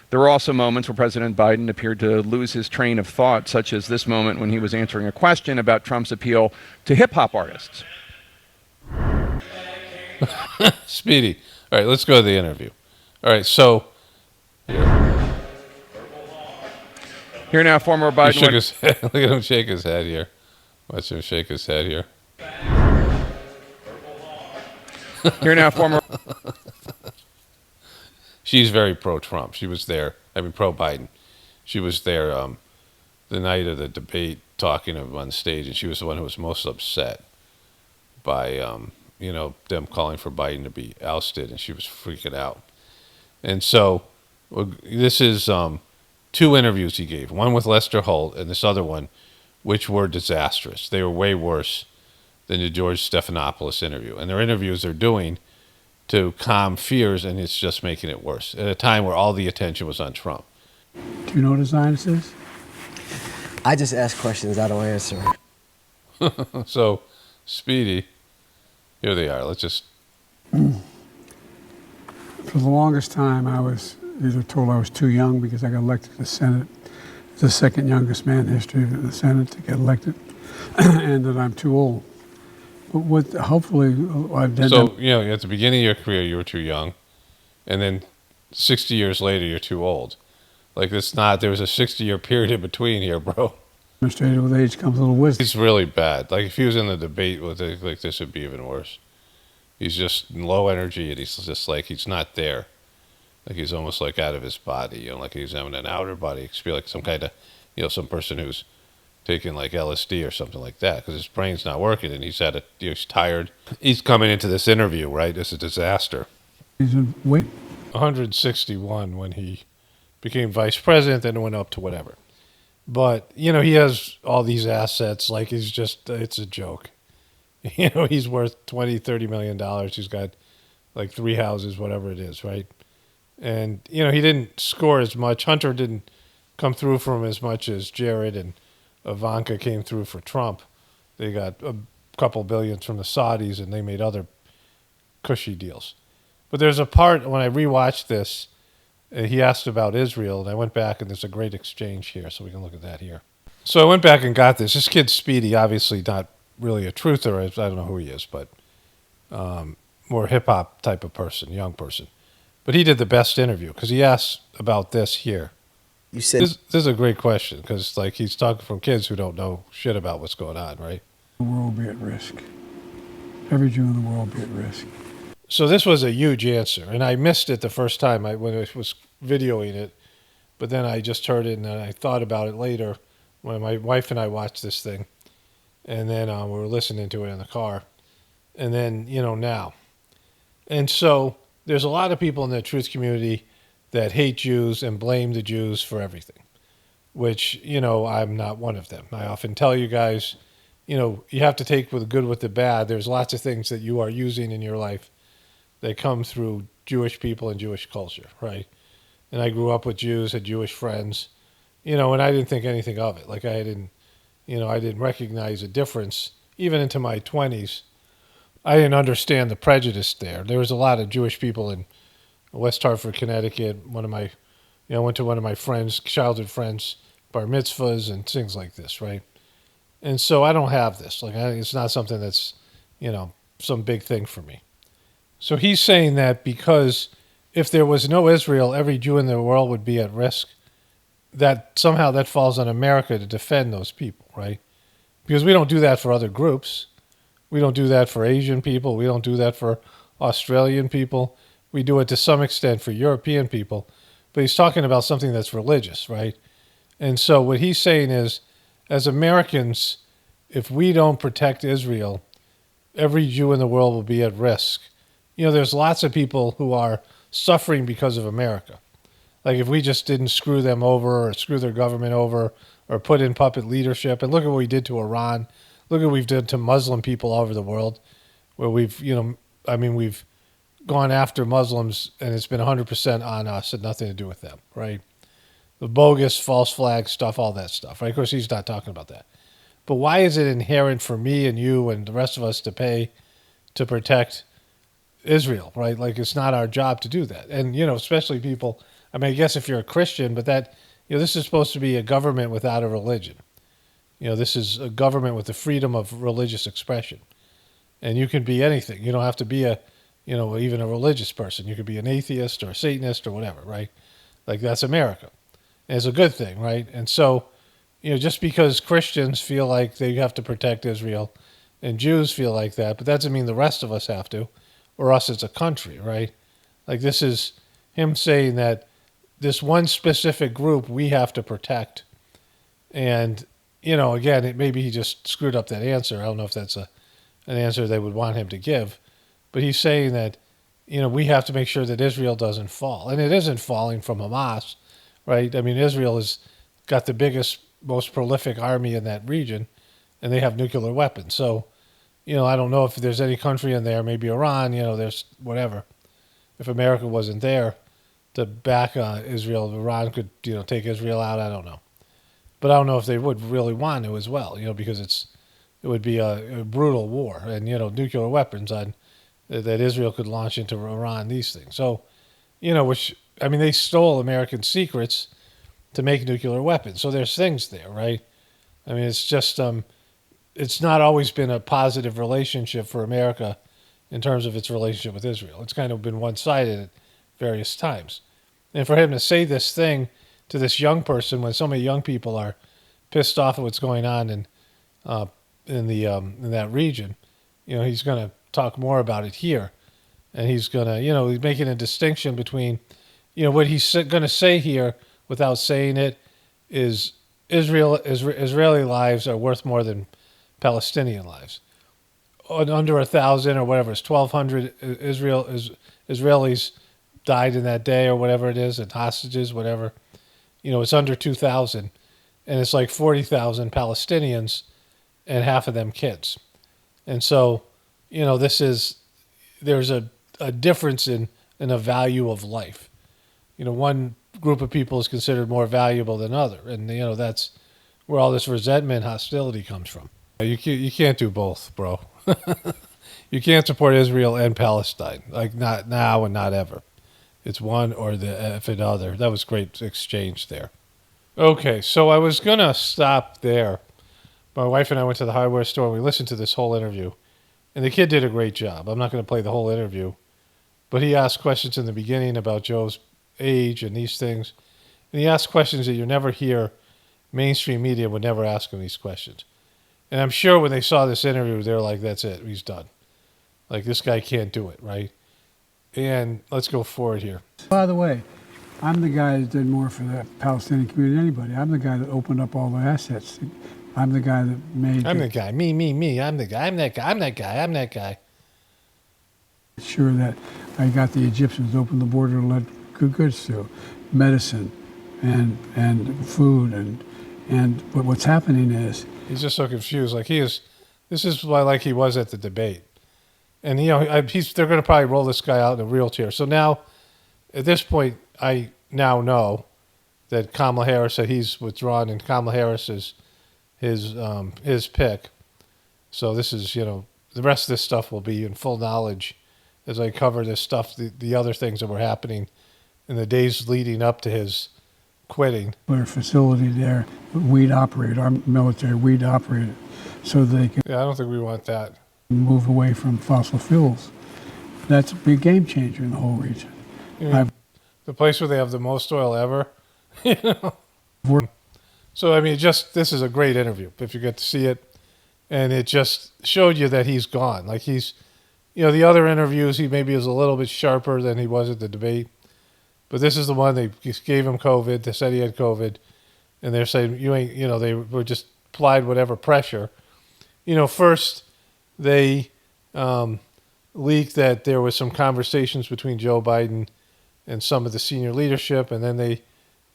There were also moments where President Biden appeared to lose his train of thought, such as this moment when he was answering a question about Trump's appeal to hip-hop artists. Speedy. All right, let's go to the interview. All right, so... Here now, former Biden... He shook his head. Look at him shake his head here. Watch him shake his head here. Here now, former... She's very pro-Trump. She was there. I mean, pro-Biden. She was there the night of the debate talking to him on stage, and she was the one who was most upset by, them calling for Biden to be ousted, and she was freaking out. And so this is 2 interviews he gave, one with Lester Holt and this other one, which were disastrous. They were way worse than the George Stephanopoulos interview. And their interviews they're doing to calm fears, and it's just making it worse at a time where all the attention was on Trump. Do you know what his Zionist is? I just ask questions, I don't answer. So, Speedy, here they are. Let's just... For the longest time, I was either told I was too young because I got elected to the Senate, the second youngest man in history of the Senate to get elected, and that I'm too old. But what hopefully I've done... So, at the beginning of your career, you were too young, and then 60 years later, you're too old. Like, it's not... There was a 60-year period in between here, bro. Demonstrated with age comes a little wisdom. He's really bad. Like, if he was in the debate with it, like, this would be even worse. He's just low energy, and he's just like, he's not there. Like, he's almost like out of his body, like he's having an outer body. It could be like some kind of, some person who's taking like LSD or something like that, because his brain's not working, and he's he's tired. He's coming into this interview, right? It's a disaster. He's in weight. 161 when he became vice president, then went up to whatever. But, he has all these assets, like it's a joke. He's worth $20-30 million. He's got like 3 houses, whatever it is, right? And, he didn't score as much. Hunter didn't come through for him as much as Jared and Ivanka came through for Trump. They got a couple billions from the Saudis, and they made other cushy deals. But there's a part, when I rewatched this, he asked about Israel, and I went back, and there's a great exchange here, so we can look at that here. So I went back and got this. This kid's Speedy, obviously not really a truther. I don't know who he is, but more hip-hop type of person, young person. But he did the best interview, because he asked about this here. You said this is a great question, because like he's talking from kids who don't know shit about what's going on, right? The world will be at risk. Every Jew in the world will be at risk. So this was a huge answer, and I missed it the first time when it was videoing it, but then I just heard it and then I thought about it later when my wife and I watched this thing, and then we were listening to it in the car, and then now, and so there's a lot of people in the truth community that hate Jews and blame the Jews for everything, which I'm not one of them. I often tell you guys, you have to take with the good with the bad. There's lots of things that you are using in your life that come through Jewish people and Jewish culture, right? And I grew up with Jews, had Jewish friends, and I didn't think anything of it. Like I didn't recognize a difference. Even into my 20s, I didn't understand the prejudice there. There was a lot of Jewish people in West Hartford, Connecticut. I went to one of my friends, childhood friends, bar mitzvahs and things like this, right? And so I don't have this. It's not something that's, some big thing for me. So he's saying that because if there was no Israel, every Jew in the world would be at risk. That somehow that falls on America to defend those people, right? Because we don't do that for other groups. We don't do that for Asian people. We don't do that for Australian people. We do it to some extent for European people. But he's talking about something that's religious, right? And so what he's saying is, as Americans, if we don't protect Israel, every Jew in the world will be at risk. There's lots of people who are suffering because of America. Like if we just didn't screw them over or screw their government over or put in puppet leadership. And look at what we did to Iran. Look at what we've done to Muslim people all over the world, where we've gone after Muslims and it's been 100% on us and nothing to do with them, right? The bogus, false flag stuff, all that stuff, right? Of course, he's not talking about that. But why is it inherent for me and you and the rest of us to pay to protect Israel, right? Like it's not our job to do that. And, especially people, I guess if you're a Christian, but that, this is supposed to be a government without a religion. This is a government with the freedom of religious expression. And you can be anything. You don't have to be even a religious person. You could be an atheist or a Satanist or whatever, right? Like that's America. And it's a good thing, right? And so, just because Christians feel like they have to protect Israel and Jews feel like that, but that doesn't mean the rest of us have to, or us as a country, right? Like this is him saying that this one specific group we have to protect. And, again, maybe he just screwed up that answer. I don't know if that's an answer they would want him to give. But he's saying that, we have to make sure that Israel doesn't fall. And it isn't falling from Hamas, right? Israel has got the biggest, most prolific army in that region, and they have nuclear weapons. So, I don't know if there's any country in there, maybe Iran, there's whatever. If America wasn't there to back Israel, Iran could, take Israel out. I don't know. But I don't know if they would really want to as well, because it would be a brutal war and, nuclear weapons that Israel could launch into Iran, these things. So, they stole American secrets to make nuclear weapons. So there's things there, right? It's just, it's not always been a positive relationship for America in terms of its relationship with Israel. It's kind of been one-sided at various times. And for him to say this thing to this young person when so many young people are pissed off at what's going on in that region, he's going to talk more about it here. And he's going to, he's making a distinction between, what he's going to say here without saying it is Israeli lives are worth more than Palestinian lives. Under 1,000 or whatever, it's 1,200 Israelis died in that day or whatever it is, and hostages, whatever. It's under 2,000, and it's like 40,000 Palestinians, and half of them kids. And so, there's a difference in a value of life. One group of people is considered more valuable than other, and that's where all this resentment, hostility comes from. You can't do both, bro. You can't support Israel and Palestine, like not now and not ever. It's one or the other. That was great exchange there. Okay, so I was going to stop there. My wife and I went to the hardware store and we listened to this whole interview. And the kid did a great job. I'm not going to play the whole interview. But he asked questions in the beginning about Joe's age and these things. And he asked questions that you never hear. Mainstream media would never ask him these questions. And I'm sure when they saw this interview, they were like, that's it. He's done. Like, this guy can't do it, right? And let's go forward here. By the way, I'm the guy that did more for the Palestinian community than anybody. I'm the guy that opened up all the assets. I'm the guy that made. I'm the guy. Me. I'm the guy. I'm that guy. I'm that guy. I'm that guy. Sure that I got the Egyptians to open the border to let good goods through, medicine, and food but what's happening is he's just so confused. Like he is. This is why like he was at the debate, and they're going to probably roll this guy out in a wheelchair. So now, at this point, I now know that Kamala Harris said he's withdrawn, and Kamala Harris is his pick. So this is the rest of this stuff will be in full knowledge as I cover this stuff, the other things that were happening in the days leading up to his quitting. Their facility there, we'd operate, our military, we'd operate it so they can. Yeah, I don't think we want that. Move away from fossil fuels. That's a big game changer in the whole region. The place where they have the most oil ever. So, I mean, this is a great interview if you get to see it. And it just showed you that he's gone. Like he's, the other interviews, he maybe was a little bit sharper than he was at the debate. But this is the one they just gave him COVID. They said he had COVID. And they're saying, you ain't, they were just applied whatever pressure. First they leaked that there was some conversations between Joe Biden and some of the senior leadership. And then they,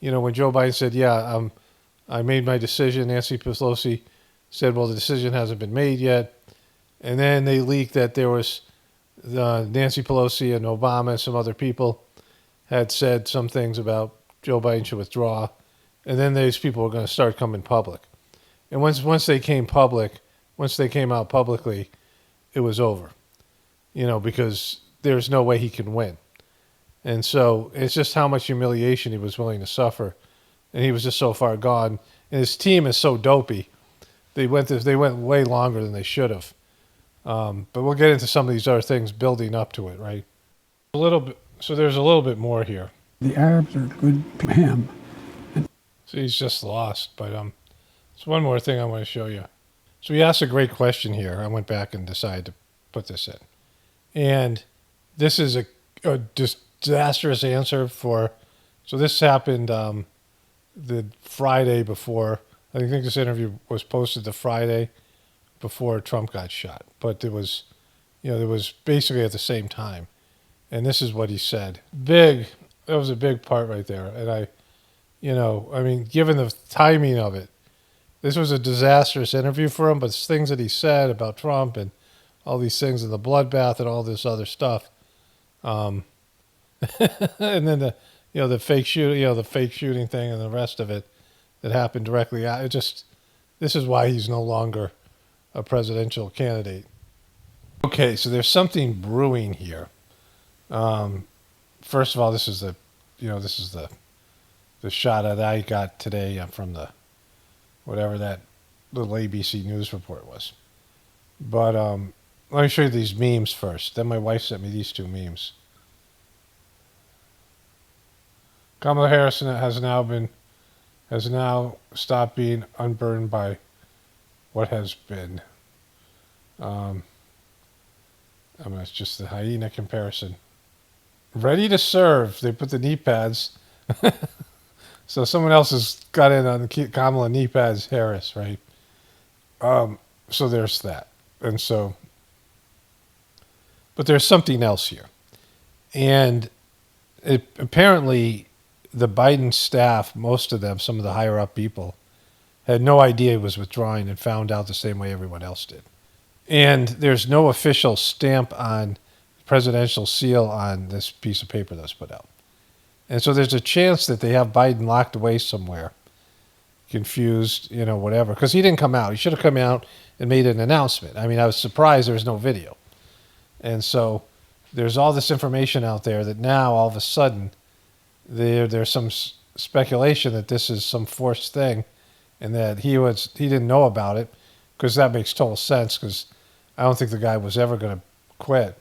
when Joe Biden said, yeah, I made my decision, Nancy Pelosi said, well, the decision hasn't been made yet. And then they leaked that there was Nancy Pelosi and Obama and some other people had said some things about Joe Biden should withdraw. And then these people were going to start coming public. And once they came out publicly, it was over, because there's no way he can win. And so it's just how much humiliation he was willing to suffer. And he was just so far gone. And his team is so dopey. They went way longer than they should have. But we'll get into some of these other things building up to it, right? A little bit. So there's a little bit more here. The Arabs are good for him. So he's just lost. But there's one more thing I want to show you. So he asked a great question here. I went back and decided to put this in. And this is a disastrous answer for... So this happened the Friday before... I think this interview was posted the Friday before Trump got shot. But it was basically at the same time. And this is what he said. That was a big part right there. And given the timing of it, this was a disastrous interview for him, but it's things that he said about Trump and all these things and the bloodbath and all this other stuff. And then the fake shooting thing and the rest of it that happened directly. This is why he's no longer a presidential candidate. Okay, so there's something brewing here. First of all, this is the shot that I got today from the whatever that little ABC News report was. But let me show you these memes first. Then my wife sent me these two memes. Kamala Harris has now stopped being unburdened by what has been. It's just the hyena comparison. Ready to serve. They put the knee pads. So someone else has got in on the Kamala knee pads, Harris, right? So there's that. And so, but there's something else here. And apparently the Biden staff, most of them, some of the higher up people, had no idea he was withdrawing and found out the same way everyone else did. And there's no official stamp on presidential seal on this piece of paper that's put out. And so there's a chance that they have Biden locked away somewhere, confused, whatever. Because he didn't come out. He should have come out and made an announcement. I mean, I was surprised there was no video. And so there's all this information out there that now all of a sudden there's some speculation that this is some forced thing and that he didn't know about it, because that makes total sense, because I don't think the guy was ever going to quit.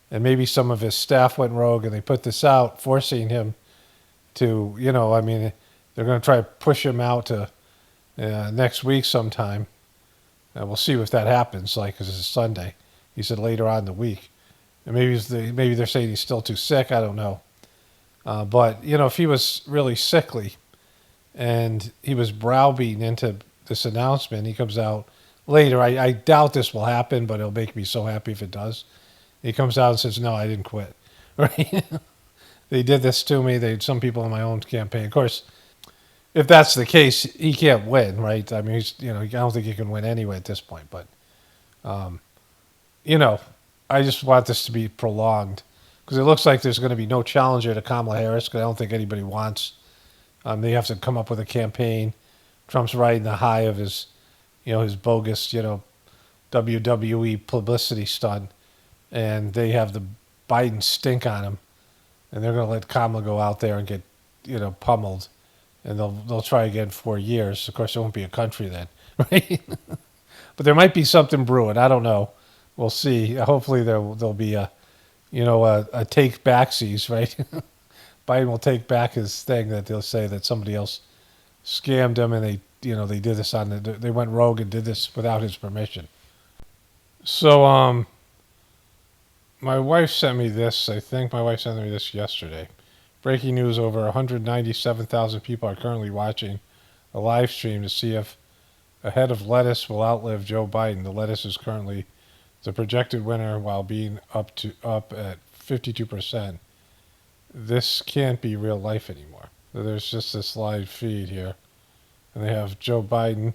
And maybe some of his staff went rogue and they put this out, forcing him to, they're going to try to push him out to next week sometime. We'll see if that happens, because it's Sunday. He said later on in the week. And maybe they're saying he's still too sick. I don't know. But, if he was really sickly and he was browbeaten into this announcement, he comes out later. I doubt this will happen, but it'll make me so happy if it does. He comes out and says, no, I didn't quit. Right? They did this to me. Some people in my own campaign. Of course, if that's the case, he can't win, right? I mean, I don't think he can win anyway at this point. But, I just want this to be prolonged because it looks like there's going to be no challenger to Kamala Harris because I don't think anybody wants. They have to come up with a campaign. Trump's riding the high of his bogus, WWE publicity stunt, and they have the Biden stink on him, and they're going to let Kamala go out there and get, pummeled, and they'll try again 4 years. Of course, there won't be a country then, right? But there might be something brewing. I don't know. We'll see. Hopefully, there'll be a take backsies, right? Biden will take back his thing that they'll say that somebody else scammed him, and they did this they went rogue and did this without his permission. So, my wife sent me this. I think my wife sent me this yesterday. Breaking news: over 197,000 people are currently watching a live stream to see if a head of lettuce will outlive Joe Biden. The lettuce is currently the projected winner, while being up at 52%. This can't be real life anymore. So there's just this live feed here, and they have Joe Biden,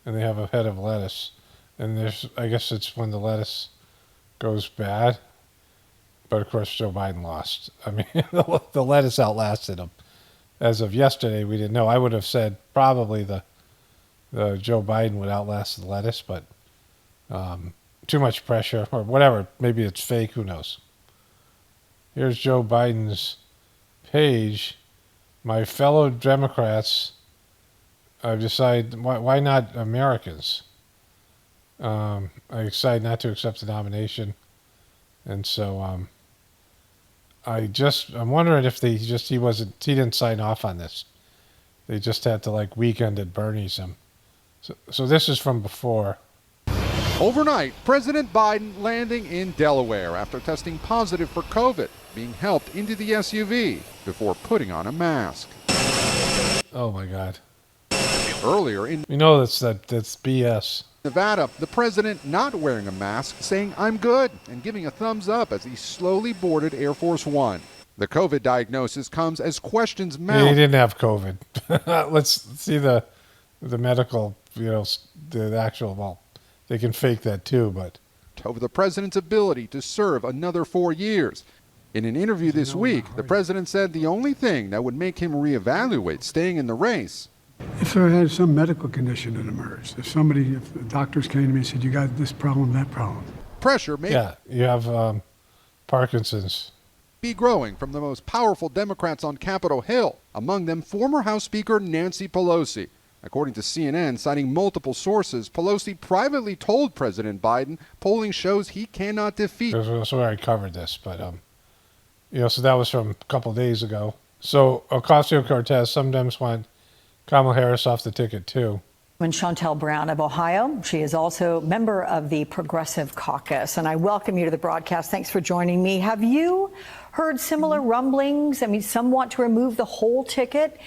and they have a head of lettuce, and I guess it's when the lettuce goes bad, but of course Joe Biden lost. I mean, the lettuce outlasted him. As of yesterday, we didn't know. I would have said probably the Joe Biden would outlast the lettuce, but too much pressure or whatever. Maybe it's fake. Who knows? Here's Joe Biden's page. My fellow Democrats, I've decided, why not Americans? I decided not to accept the nomination. And so I'm wondering if he didn't sign off on this. They just had to weekend at Bernie's him. So this is from before. Overnight, President Biden landing in Delaware after testing positive for COVID, being helped into the SUV before putting on a mask. Oh my God. Earlier in that's BS. Nevada, the president not wearing a mask, saying, "I'm good," and giving a thumbs up as he slowly boarded Air Force One. The COVID diagnosis comes as questions mount. He didn't have COVID. Let's see the medical, the actual, well, they can fake that too, but over the president's ability to serve another 4 years. In an interview this week, the president said the only thing that would make him reevaluate staying in the race. If there had some medical condition that emerged, if the doctors came to me and said, you got this problem, that problem. Pressure may you have Parkinson's. Be growing from the most powerful Democrats on Capitol Hill, among them former House Speaker Nancy Pelosi. According to CNN, citing multiple sources, Pelosi privately told President Biden polling shows he cannot defeat. That's where I covered this, but so that was from a couple of days ago. So Ocasio-Cortez, some Dems want Kamala Harris off the ticket too. And Chantel Brown of Ohio. She is also member of the Progressive Caucus. And I welcome you to the broadcast. Thanks for joining me. Have you heard similar rumblings? I mean, some want to remove the whole ticket.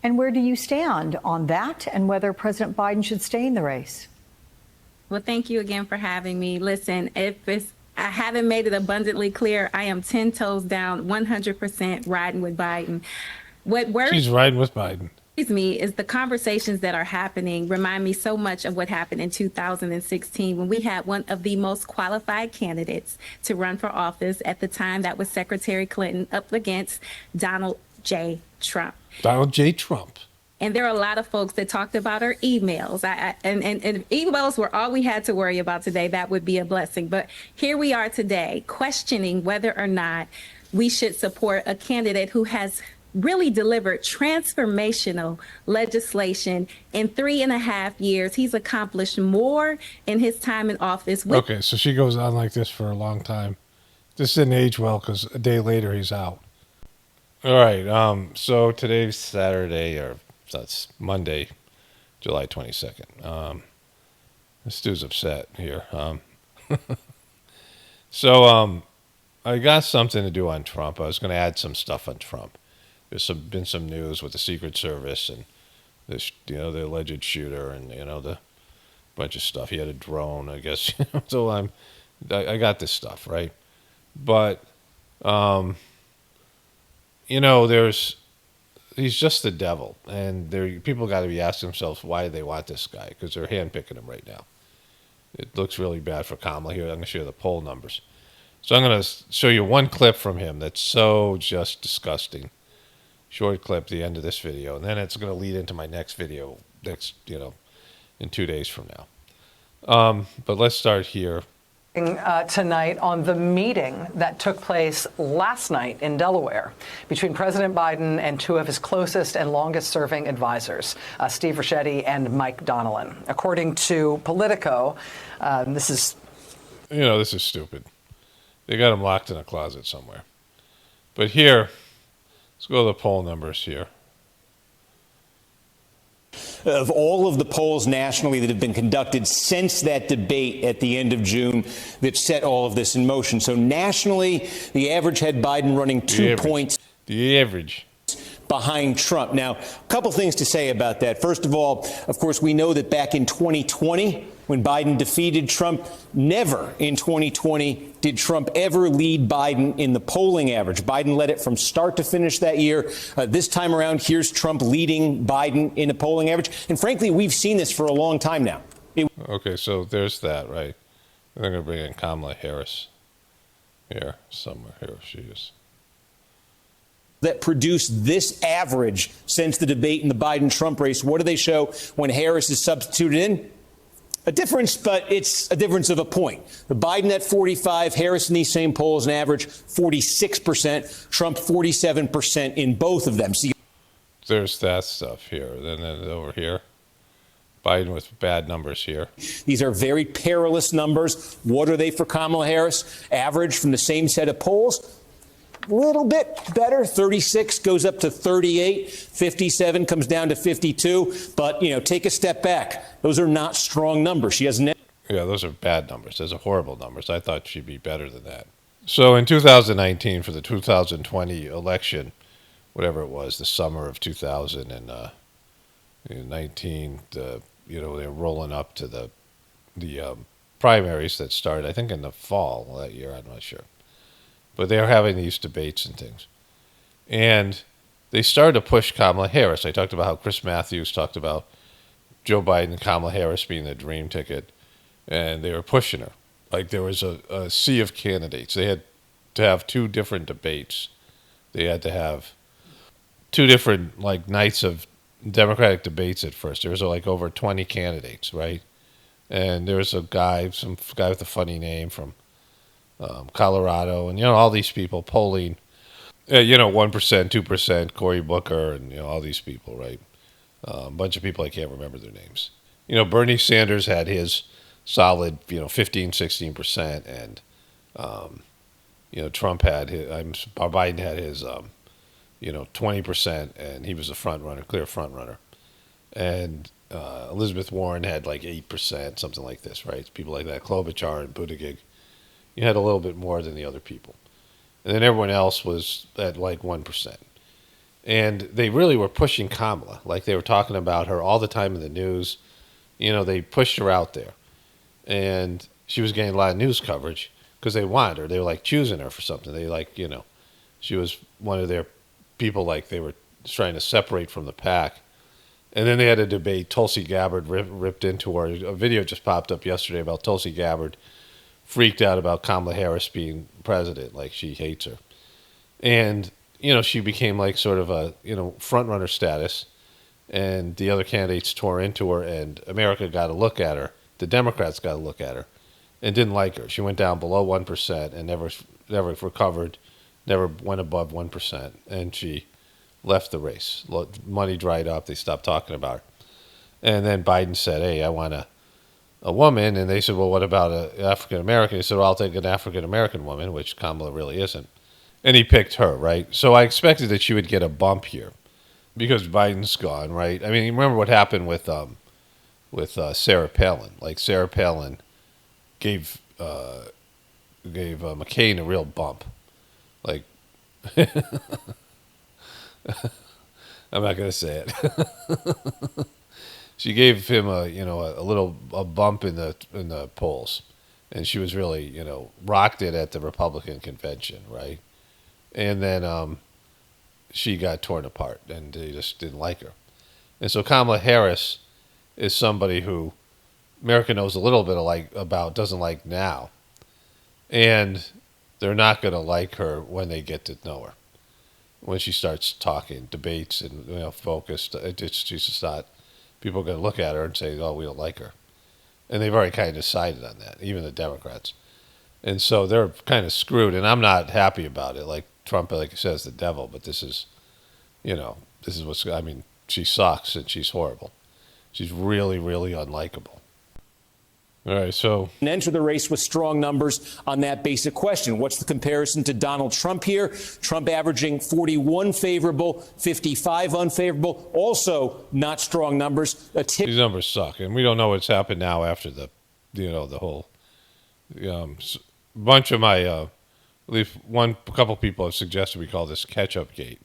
And where do you stand on that and whether President Biden should stay in the race? Well, thank you again for having me. Listen, I haven't made it abundantly clear, I am 10 toes down, 100% riding with Biden. She's riding with Biden. Me is the conversations that are happening remind me so much of what happened in 2016 when we had one of the most qualified candidates to run for office at the time. That was Secretary Clinton up against Donald J. Trump. Donald J. Trump. And there are a lot of folks that talked about our emails. And if emails were all we had to worry about today, that would be a blessing. But here we are today questioning whether or not we should support a candidate who has really delivered transformational legislation in 3.5 years. He's accomplished more in his time in office. Okay, so she goes on like this for a long time. This didn't age well because a day later he's out. All right, so today's Saturday, or that's Monday, July 22nd. This dude's upset here. So I got something to do on Trump. I was going to add some stuff on Trump. There's been some news with the Secret Service and this, the alleged shooter, and the bunch of stuff. He had a drone, I guess. So I got this stuff, right? But he's just the devil, and people got to be asking themselves why they want this guy, because they're handpicking him right now. It looks really bad for Kamala here. I'm going to show you the poll numbers. So I'm going to show you one clip from him that's so just disgusting. Short clip, the end of this video, and then it's going to lead into my next video in 2 days from now. But let's start here. Tonight on the meeting that took place last night in Delaware between President Biden and two of his closest and longest serving advisors, Steve Ricchetti and Mike Donnellan. According to Politico, this is stupid. They got him locked in a closet somewhere. But here, let's go to the poll numbers here. Of all of the polls nationally that have been conducted since that debate at the end of June that set all of this in motion. So nationally, the average had Biden running 2 points. The average. Behind Trump. Now, a couple things to say about that. First of all, of course, we know that back in 2020, when Biden defeated Trump, never in 2020 did Trump ever lead Biden in the polling average. Biden led it from start to finish that year. This time around, here's Trump leading Biden in a polling average. And frankly, we've seen this for a long time now. Okay, so there's that, right? They're going to bring in Kamala Harris here somewhere. Here she is. That produced this average since the debate in the Biden-Trump race. What do they show when Harris is substituted in? A difference, but it's a difference of a point. The Biden at 45, Harris in these same polls, an average 46%, Trump 47% in both of them. So there's that stuff here. Then over here, Biden with bad numbers here. These are very perilous numbers. What are they for Kamala Harris? Average from the same set of polls. Little bit better. 36 goes up to 38. 57 comes down to 52. But, take a step back. Those are not strong numbers. She has those are bad numbers. Those are horrible numbers. I thought she'd be better than that. So in 2019, for the 2020 election, whatever it was, the summer of 2019, they were rolling up to the primaries that started, I think, in the fall that year. I'm not sure. But they are having these debates and things. And they started to push Kamala Harris. I talked about how Chris Matthews talked about Joe Biden and Kamala Harris being the dream ticket. And they were pushing her. Like there was a sea of candidates. They had to have two different debates. They had to have two different nights of Democratic debates at first. There was over 20 candidates, right? And there was some guy with a funny name from Colorado, and all these people polling, 1%, 2%, Cory Booker, and all these people, right? A bunch of people I can't remember their names. Bernie Sanders had his solid, 15, 16%, and Trump had Biden had his 20%, and he was a clear front runner, and Elizabeth Warren had 8%, something like this, right? People like that, Klobuchar and Buttigieg. You had a little bit more than the other people. And then everyone else was at 1%. And they really were pushing Kamala. They were talking about her all the time in the news. They pushed her out there. And she was getting a lot of news coverage because they wanted her. They were choosing her for something. They she was one of their people they were trying to separate from the pack. And then they had a debate. Tulsi Gabbard ripped into her. A video just popped up yesterday about Tulsi Gabbard freaked out about Kamala Harris being president, she hates her. And, she became sort of a, front runner status, and the other candidates tore into her, and America got a look at her. The Democrats got a look at her and didn't like her. She went down below 1% and never recovered, never went above 1%, and she left the race. Money dried up. They stopped talking about her. And then Biden said, hey, I want a woman, and they said, well, what about an African-American? He said, well, I'll take an African-American woman, which Kamala really isn't. And he picked her, right? So I expected that she would get a bump here because Biden's gone, right? I mean, you remember what happened with Sarah Palin. Sarah Palin gave McCain a real bump. Like, I'm not going to say it. She gave him a bump in the polls, and she was really rocked it at the Republican convention, right? And then she got torn apart, and they just didn't like her. And so Kamala Harris is somebody who America knows a little bit about, doesn't like now, and they're not going to like her when they get to know her. When she starts talking, debates, and focused, she's just not. People are going to look at her and say, "Oh, we don't like her," and they've already kind of decided on that. Even the Democrats, and so they're kind of screwed. And I'm not happy about it. Like Trump, like he says, the devil. But this is, this is what's. I mean, she sucks and she's horrible. She's really, really unlikable. All right, so and enter the race with strong numbers on that basic question. What's the comparison to Donald Trump here? Trump averaging 41 favorable, 55 unfavorable. Also not strong numbers. These numbers suck, and we don't know what's happened now after the whole bunch of my at least a couple people have suggested we call this Ketchup Gate,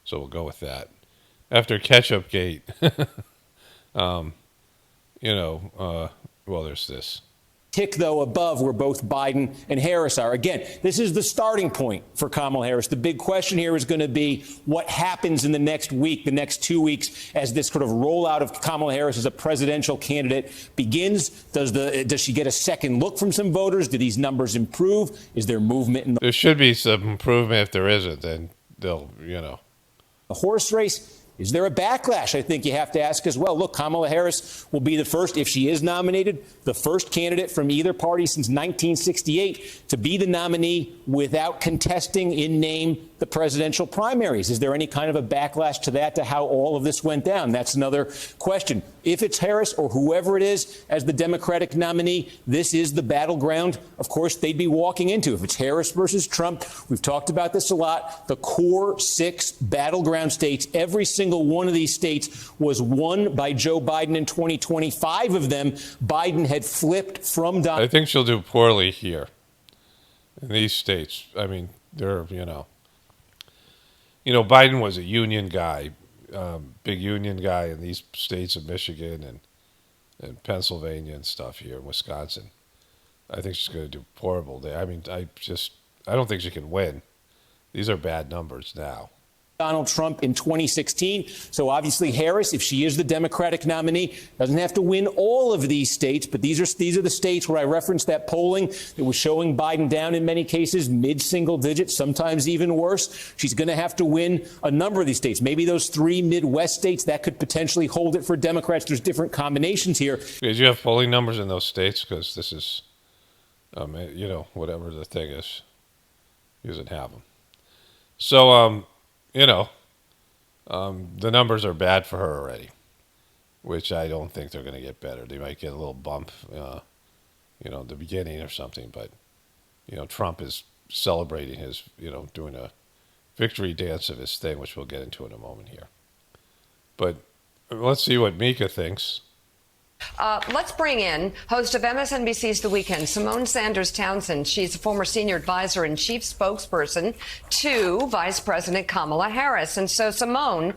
so we'll go with that. After Ketchup Gate, well, there's this. Tick, though, above where both Biden and Harris are. Again, this is the starting point for Kamala Harris. The big question here is going to be what happens in the next week, the next 2 weeks, as this sort of rollout of Kamala Harris as a presidential candidate begins. Does she get a second look from some voters? Do these numbers improve? Is there movement? There should be some improvement. If there isn't, then they'll, The horse race. Is there a backlash? I think you have to ask as well. Look, Kamala Harris will be the first, if she is nominated, the first candidate from either party since 1968 to be the nominee without contesting in name the presidential primaries. Is there any kind of a backlash to that, to how all of this went down? That's another question. If it's Harris or whoever it is as the Democratic nominee, this is the battleground, of course, they'd be walking into. If it's Harris versus Trump, we've talked about this a lot, the core 6 battleground states, every single one of these states was won by Joe Biden in 2020. 5 of them, Biden had flipped from Donald. I think she'll do poorly here in these states. I mean, they're, Biden was a union guy, big union guy in these states of Michigan and Pennsylvania and stuff here, Wisconsin. I think she's going to do horrible there. I mean, I don't think she can win. These are bad numbers now. Donald Trump in 2016. So obviously Harris, if she is the Democratic nominee, doesn't have to win all of these states, but these are the states where I referenced that polling that was showing Biden down in many cases, mid-single digits, sometimes even worse. She's going to have to win a number of these states. Maybe those 3 Midwest states that could potentially hold it for Democrats. There's different combinations here. Because you have polling numbers in those states, because this is, whatever the thing is, he doesn't have them. So, the numbers are bad for her already, which I don't think they're going to get better. They might get a little bump, at the beginning or something. But, Trump is celebrating his, doing a victory dance of his thing, which we'll get into in a moment here. But let's see what Mika thinks. Let's bring in host of MSNBC's The Weekend, Simone Sanders Townsend. She's a former senior advisor and chief spokesperson to Vice President Kamala Harris. And so, Simone,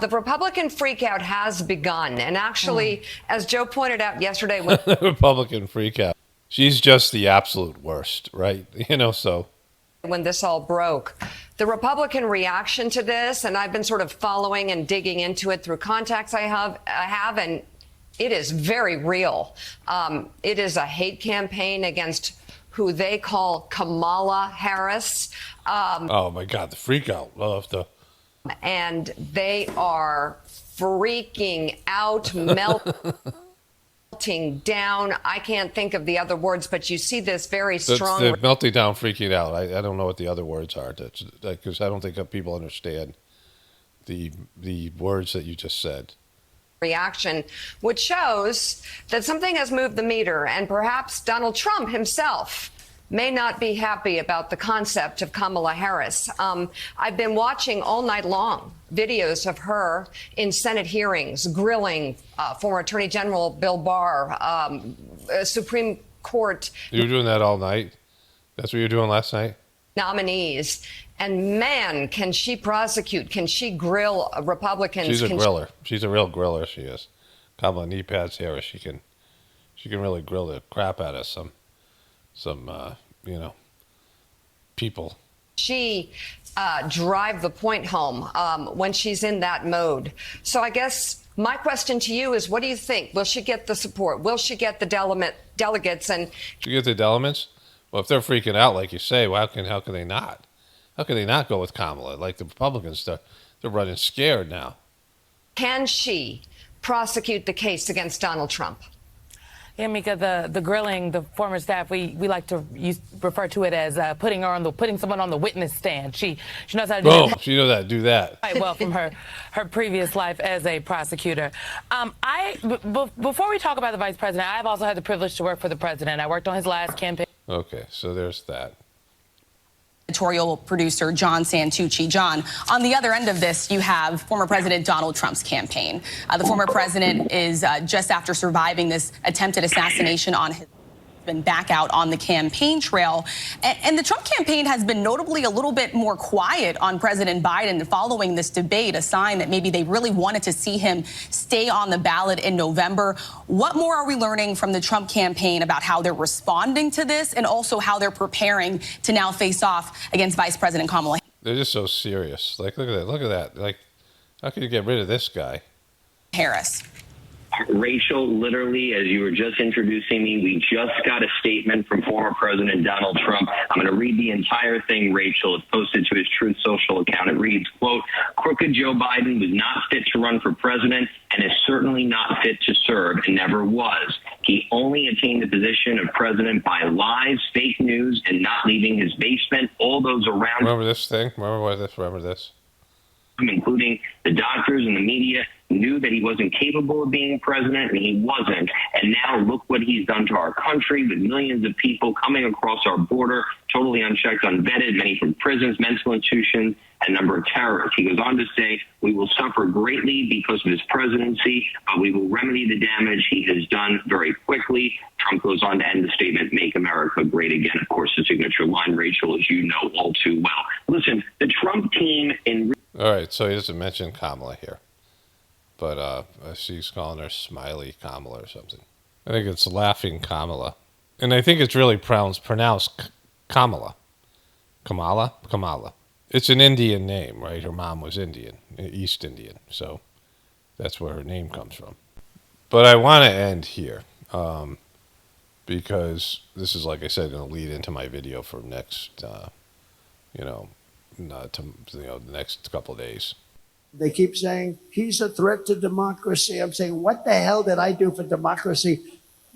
the Republican freakout has begun. And actually, as Joe pointed out yesterday, when Republican freakout, she's just the absolute worst, right? So when this all broke, the Republican reaction to this, and I've been sort of following and digging into it through contacts I have, and it is very real. It is a hate campaign against who they call Kamala Harris. Oh, my God, the freak out. And they are freaking out, melting down. I can't think of the other words, but you see this very strong. They're melting down, freaking out. I don't know what the other words are, because I don't think people understand the words that you just said. Reaction, which shows that something has moved the meter, and perhaps Donald Trump himself may not be happy about the concept of Kamala Harris. I've been watching all night long videos of her in Senate hearings, grilling former Attorney General Bill Barr, Supreme Court. You were doing that all night? That's what you were doing last night? Nominees. And man, can she prosecute? Can she grill Republicans? She's a griller. She's a real griller, she is. Kamala knee pads Harris. She can really grill the crap out of some people. She drive the point home when she's in that mode. So I guess my question to you is, what do you think? Will she get the support? Will she get the delegates? And She get the delegates? Well, if they're freaking out, like you say, well, how can they not? How can they not go with Kamala? Like the Republicans, they're running scared now. can she prosecute the case against Donald Trump? Yeah, Mika, the grilling, the former staff, we like to refer to it as putting someone on the witness stand. She knows how to do that. She knows how to do that. Quite well from her previous life as a prosecutor. Before we talk about the vice president, I've also had the privilege to work for the president. I worked on his last campaign. Okay, so there's that. Editorial producer John Santucci. John, on the other end of this, you have former President Donald Trump's campaign. The former president is just after surviving this attempted assassination on his been back out on the campaign trail. And the Trump campaign has been notably a little bit more quiet on President Biden following this debate, a sign that maybe they really wanted to see him stay on the ballot in November. What more are we learning from the Trump campaign about how they're responding to this and also how they're preparing to now face off against Vice President Kamala? They're just so serious. Like, look at that. Look at that. Like, how can you get rid of this guy? Harris. Rachel, literally, as you were just introducing me, we just got a statement from former President Donald Trump. I'm going to read the entire thing, Rachel. It's posted to his Truth Social account. It reads, quote, "Crooked Joe Biden was not fit to run for president and is certainly not fit to serve and never was. He only attained the position of president by lies, fake news, and not leaving his basement. All those around." Remember this thing? Remember this? Including the doctors and the media, knew that he wasn't capable of being president, and he wasn't. And now look what he's done to our country with millions of people coming across our border, totally unchecked, unvetted, many from prisons, mental institutions, and a number of terrorists. He goes on to say, "We will suffer greatly because of his presidency, but we will remedy the damage he has done very quickly." Trump goes on to end the statement, "Make America Great Again." Of course, the signature line, Rachel, as you know all too well. Listen, the Trump team in... All right, so he doesn't mention Kamala here. But she's calling her Smiley Kamala or something. I think it's Laughing Kamala. And I think it's really pronounced Kamala. Kamala. It's an Indian name, right? Her mom was Indian, East Indian. So that's where her name comes from. But I want to end here because this is, like I said, going to lead into my video for next, the next couple of days. They keep saying, he's a threat to democracy. I'm saying, what the hell did I do for democracy?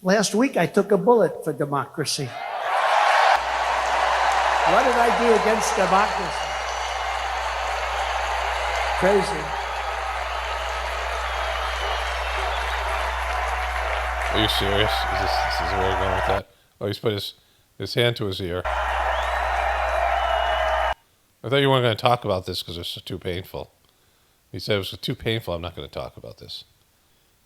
Last week, I took a bullet for democracy. What did I do against democracy? Crazy. Are you serious? Is this where we're going with that? Oh, he's put his hand to his ear. I thought you weren't going to talk about this because it's too painful. He said it was too painful. I'm not going to talk about this.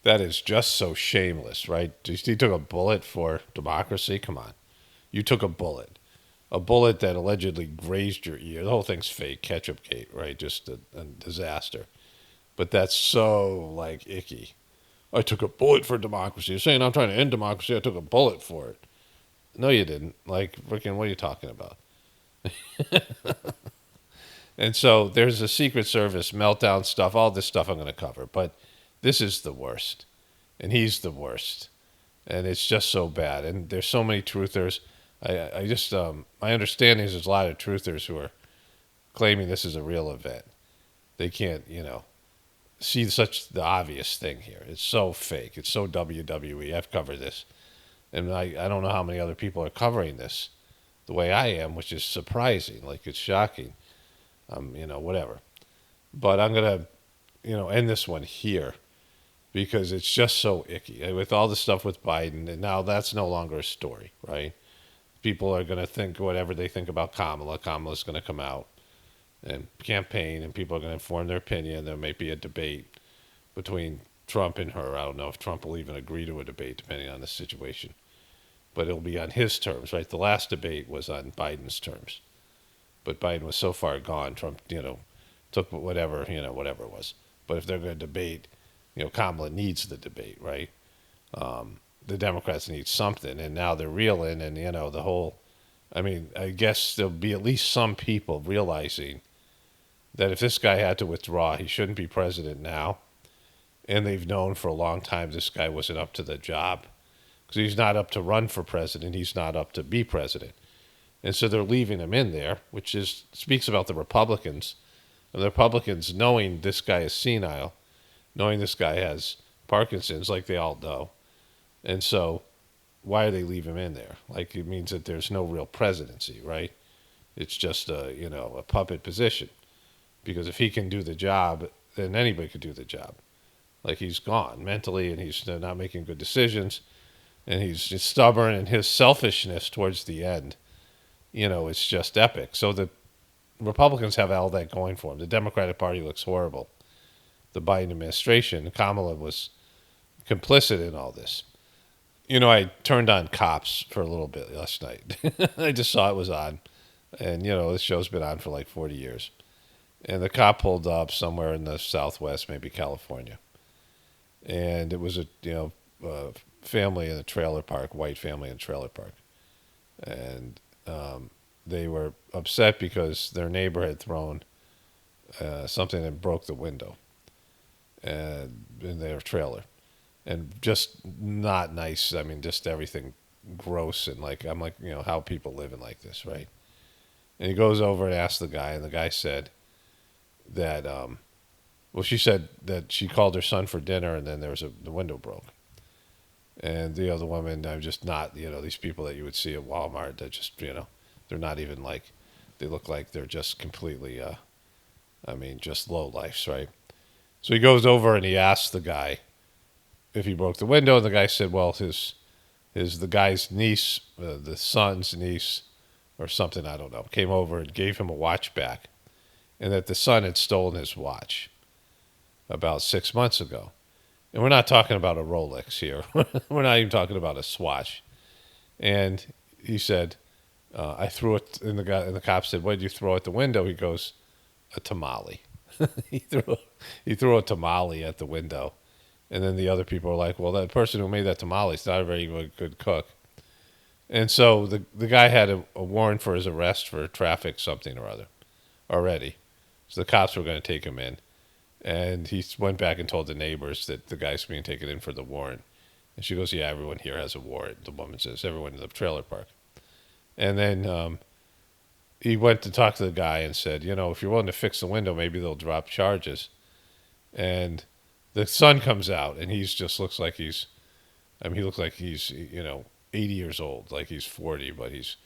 That is just so shameless, right? He took a bullet for democracy. Come on. You took a bullet that allegedly grazed your ear. The whole thing's fake. Ketchup gate, right? Just a disaster. But that's so, like, icky. I took a bullet for democracy. You're saying I'm trying to end democracy. I took a bullet for it. No, you didn't. Like, freaking, what are you talking about? And so there's a Secret Service meltdown stuff, all this stuff I'm going to cover. But this is the worst. And he's the worst. And it's just so bad. And there's so many truthers. I just, my understanding is there's a lot of truthers who are claiming this is a real event. They can't, see such the obvious thing here. It's so fake. It's so WWE. I've covered this. And I don't know how many other people are covering this the way I am, which is surprising. Like, it's shocking. Whatever. But I'm going to, end this one here because it's just so icky. With all the stuff with Biden, and now that's no longer a story, right? People are going to think whatever they think about Kamala. Kamala's going to come out and campaign, and people are going to form their opinion. There may be a debate between Trump and her. I don't know if Trump will even agree to a debate, depending on the situation. but it'll be on his terms, right? The last debate was on Biden's terms, but Biden was so far gone. Trump, took whatever it was. But if they're going to debate, Kamala needs the debate, right? The Democrats need something, and now they're reeling, and the whole. I mean, I guess there'll be at least some people realizing that if this guy had to withdraw, he shouldn't be president now. And they've known for a long time this guy wasn't up to the job, because he's not up to run for president. He's not up to be president. And so they're leaving him in there, which speaks about the Republicans. And the Republicans, knowing this guy is senile, knowing this guy has Parkinson's, like they all know. And so why do they leave him in there? Like, it means that there's no real presidency, right? It's just a puppet position. Because if he can do the job, then anybody could do the job. Like, he's gone mentally, and he's not making good decisions, and he's just stubborn, and his selfishness towards the end, it's just epic. So the Republicans have all that going for them. The Democratic Party looks horrible. The Biden administration, Kamala was complicit in all this. I turned on Cops for a little bit last night. I just saw it was on. And, this show's been on for like 40 years. And the cop pulled up somewhere in the Southwest, maybe California. And it was a family in a trailer park, white family in a trailer park. And they were upset because their neighbor had thrown something that broke the window in their trailer. And just not nice. I mean, just everything gross. And I'm like, how people living like this, right? And he goes over and asks the guy, and the guy said that, she said that she called her son for dinner, and then the window broke. And the other woman, I'm just not, these people that you would see at Walmart, that just, they're not even they look like they're just completely, just low lifes, right? So he goes over and he asks the guy if he broke the window, and the guy said, well, the guy's niece, the son's niece, or something, I don't know, came over and gave him a watch back, and that the son had stolen his watch about 6 months ago. And we're not talking about a Rolex here. We're not even talking about a Swatch. And he said, I threw it, and the cop said, what did you throw at the window? He goes, a tamale. he threw a tamale at the window. And then the other people were like, well, that person who made that tamale is not a very good cook. And so the guy had a warrant for his arrest for traffic something or other already. So the cops were going to take him in. And he went back and told the neighbors that the guy's being taken in for the warrant. And she goes, yeah, everyone here has a warrant. The woman says, everyone in the trailer park. And then he went to talk to the guy and said, if you're willing to fix the window, maybe they'll drop charges. And the son comes out, and he looks like he's 80 years old, like he's 40, but he's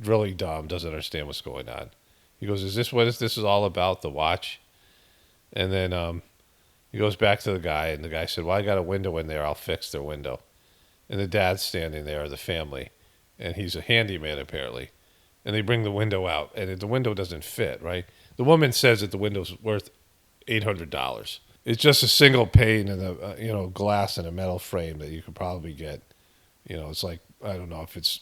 really dumb, doesn't understand what's going on. He goes, is this what this is all about, the watch? And then he goes back to the guy, and the guy said, well, I got a window in there. I'll fix their window. And the dad's standing there, the family, and he's a handyman apparently. And they bring the window out, and the window doesn't fit, right? The woman says that the window's worth $800. It's just a single pane and a glass and a metal frame that you could probably get. It's like, I don't know, if it's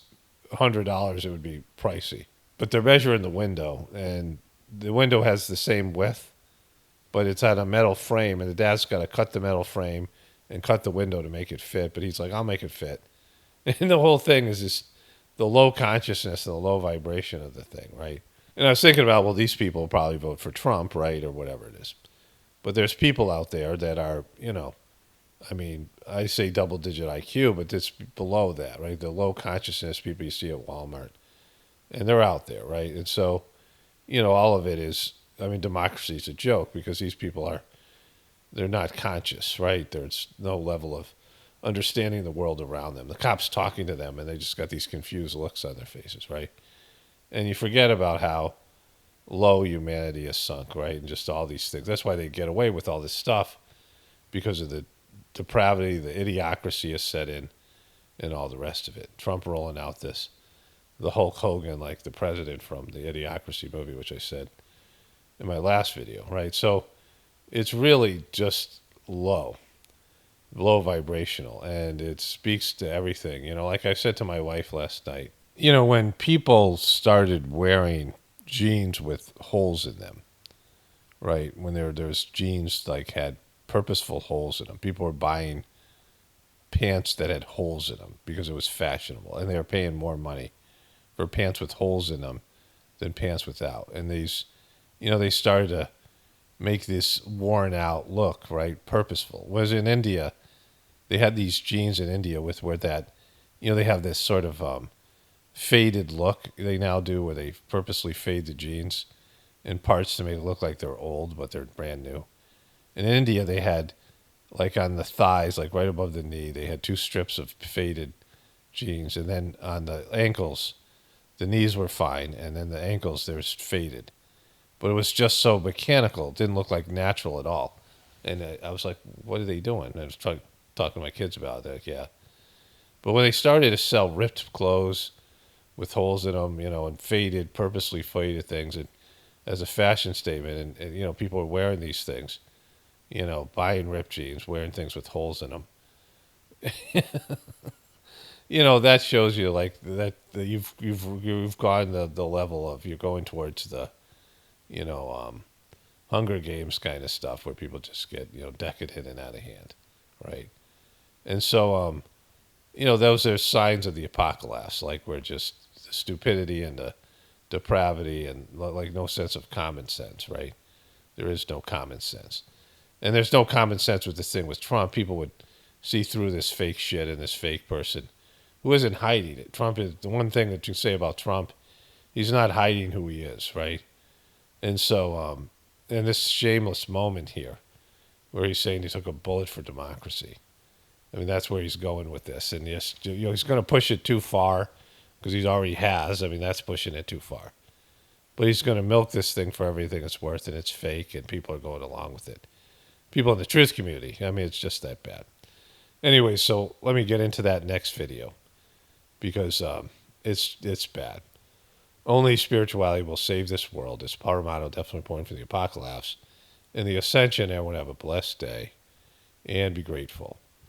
$100, it would be pricey. But they're measuring the window, and the window has the same width, but it's on a metal frame, and the dad's got to cut the metal frame and cut the window to make it fit. But he's like, I'll make it fit. And the whole thing is the low consciousness and the low vibration of the thing, right? And I was thinking about, well, these people will probably vote for Trump, right, or whatever it is. But there's people out there that are, I say double-digit IQ, but it's below that, right? The low consciousness people you see at Walmart. And they're out there, right? And so, all of it is, democracy is a joke because these people they're not conscious, right? There's no level of understanding the world around them. The cops talking to them, and they just got these confused looks on their faces, right? And you forget about how low humanity is sunk, right? And just all these things. That's why they get away with all this stuff, because of the depravity, the idiocracy is set in, and all the rest of it. Trump rolling out the Hulk Hogan, like the president from the Idiocracy movie, which I said in my last video, right? So it's really just low. low vibrational, and it speaks to everything. You know, like I said to my wife last night, you know, when people started wearing jeans with holes in them, right? When there's jeans like had purposeful holes in them, people were buying pants that had holes in them because it was fashionable, and they were paying more money for pants with holes in them than pants without. And these, you know, they started to make this worn out look, right? Purposeful. Whereas in India, they had these jeans in India with where that, you know, they have this sort of faded look they now do where they purposely fade the jeans in parts to make it look like they're old, but they're brand new. In India, they had, like on the thighs, like right above the knee, they had 2 strips of faded jeans. And then on the ankles, the knees were fine, and then the ankles, they were faded. But it was just so mechanical. It didn't look like natural at all. And I was like, what are they doing? And I was talking to my kids about it. They're like, yeah. But when they started to sell ripped clothes with holes in them, you know, and faded, purposely faded things, and as a fashion statement, and you know, people are wearing these things, you know, buying ripped jeans, wearing things with holes in them. You know, that shows you like that you've gone the level of, you're going towards the, you know, Hunger Games kind of stuff where people just get, you know, decadent and out of hand, right? And so, you know, those are signs of the apocalypse, like where just the stupidity and the depravity and like no sense of common sense, right? There is no common sense. And there's no common sense with this thing with Trump. People would see through this fake shit and this fake person who isn't hiding it. Trump is the one thing that you say about Trump. He's not hiding who he is, right? And so, in this shameless moment here, where he's saying he took a bullet for democracy. I mean, that's where he's going with this. And yes, you know, he's going to push it too far because he already has. I mean, that's pushing it too far. But he's going to milk this thing for everything it's worth, and it's fake, and people are going along with it. People in the truth community. I mean, it's just that bad. Anyway, so let me get into that next video because it's bad. Only spirituality will save this world. It's power motto, definitely important for the apocalypse. In the ascension, everyone have a blessed day and be grateful.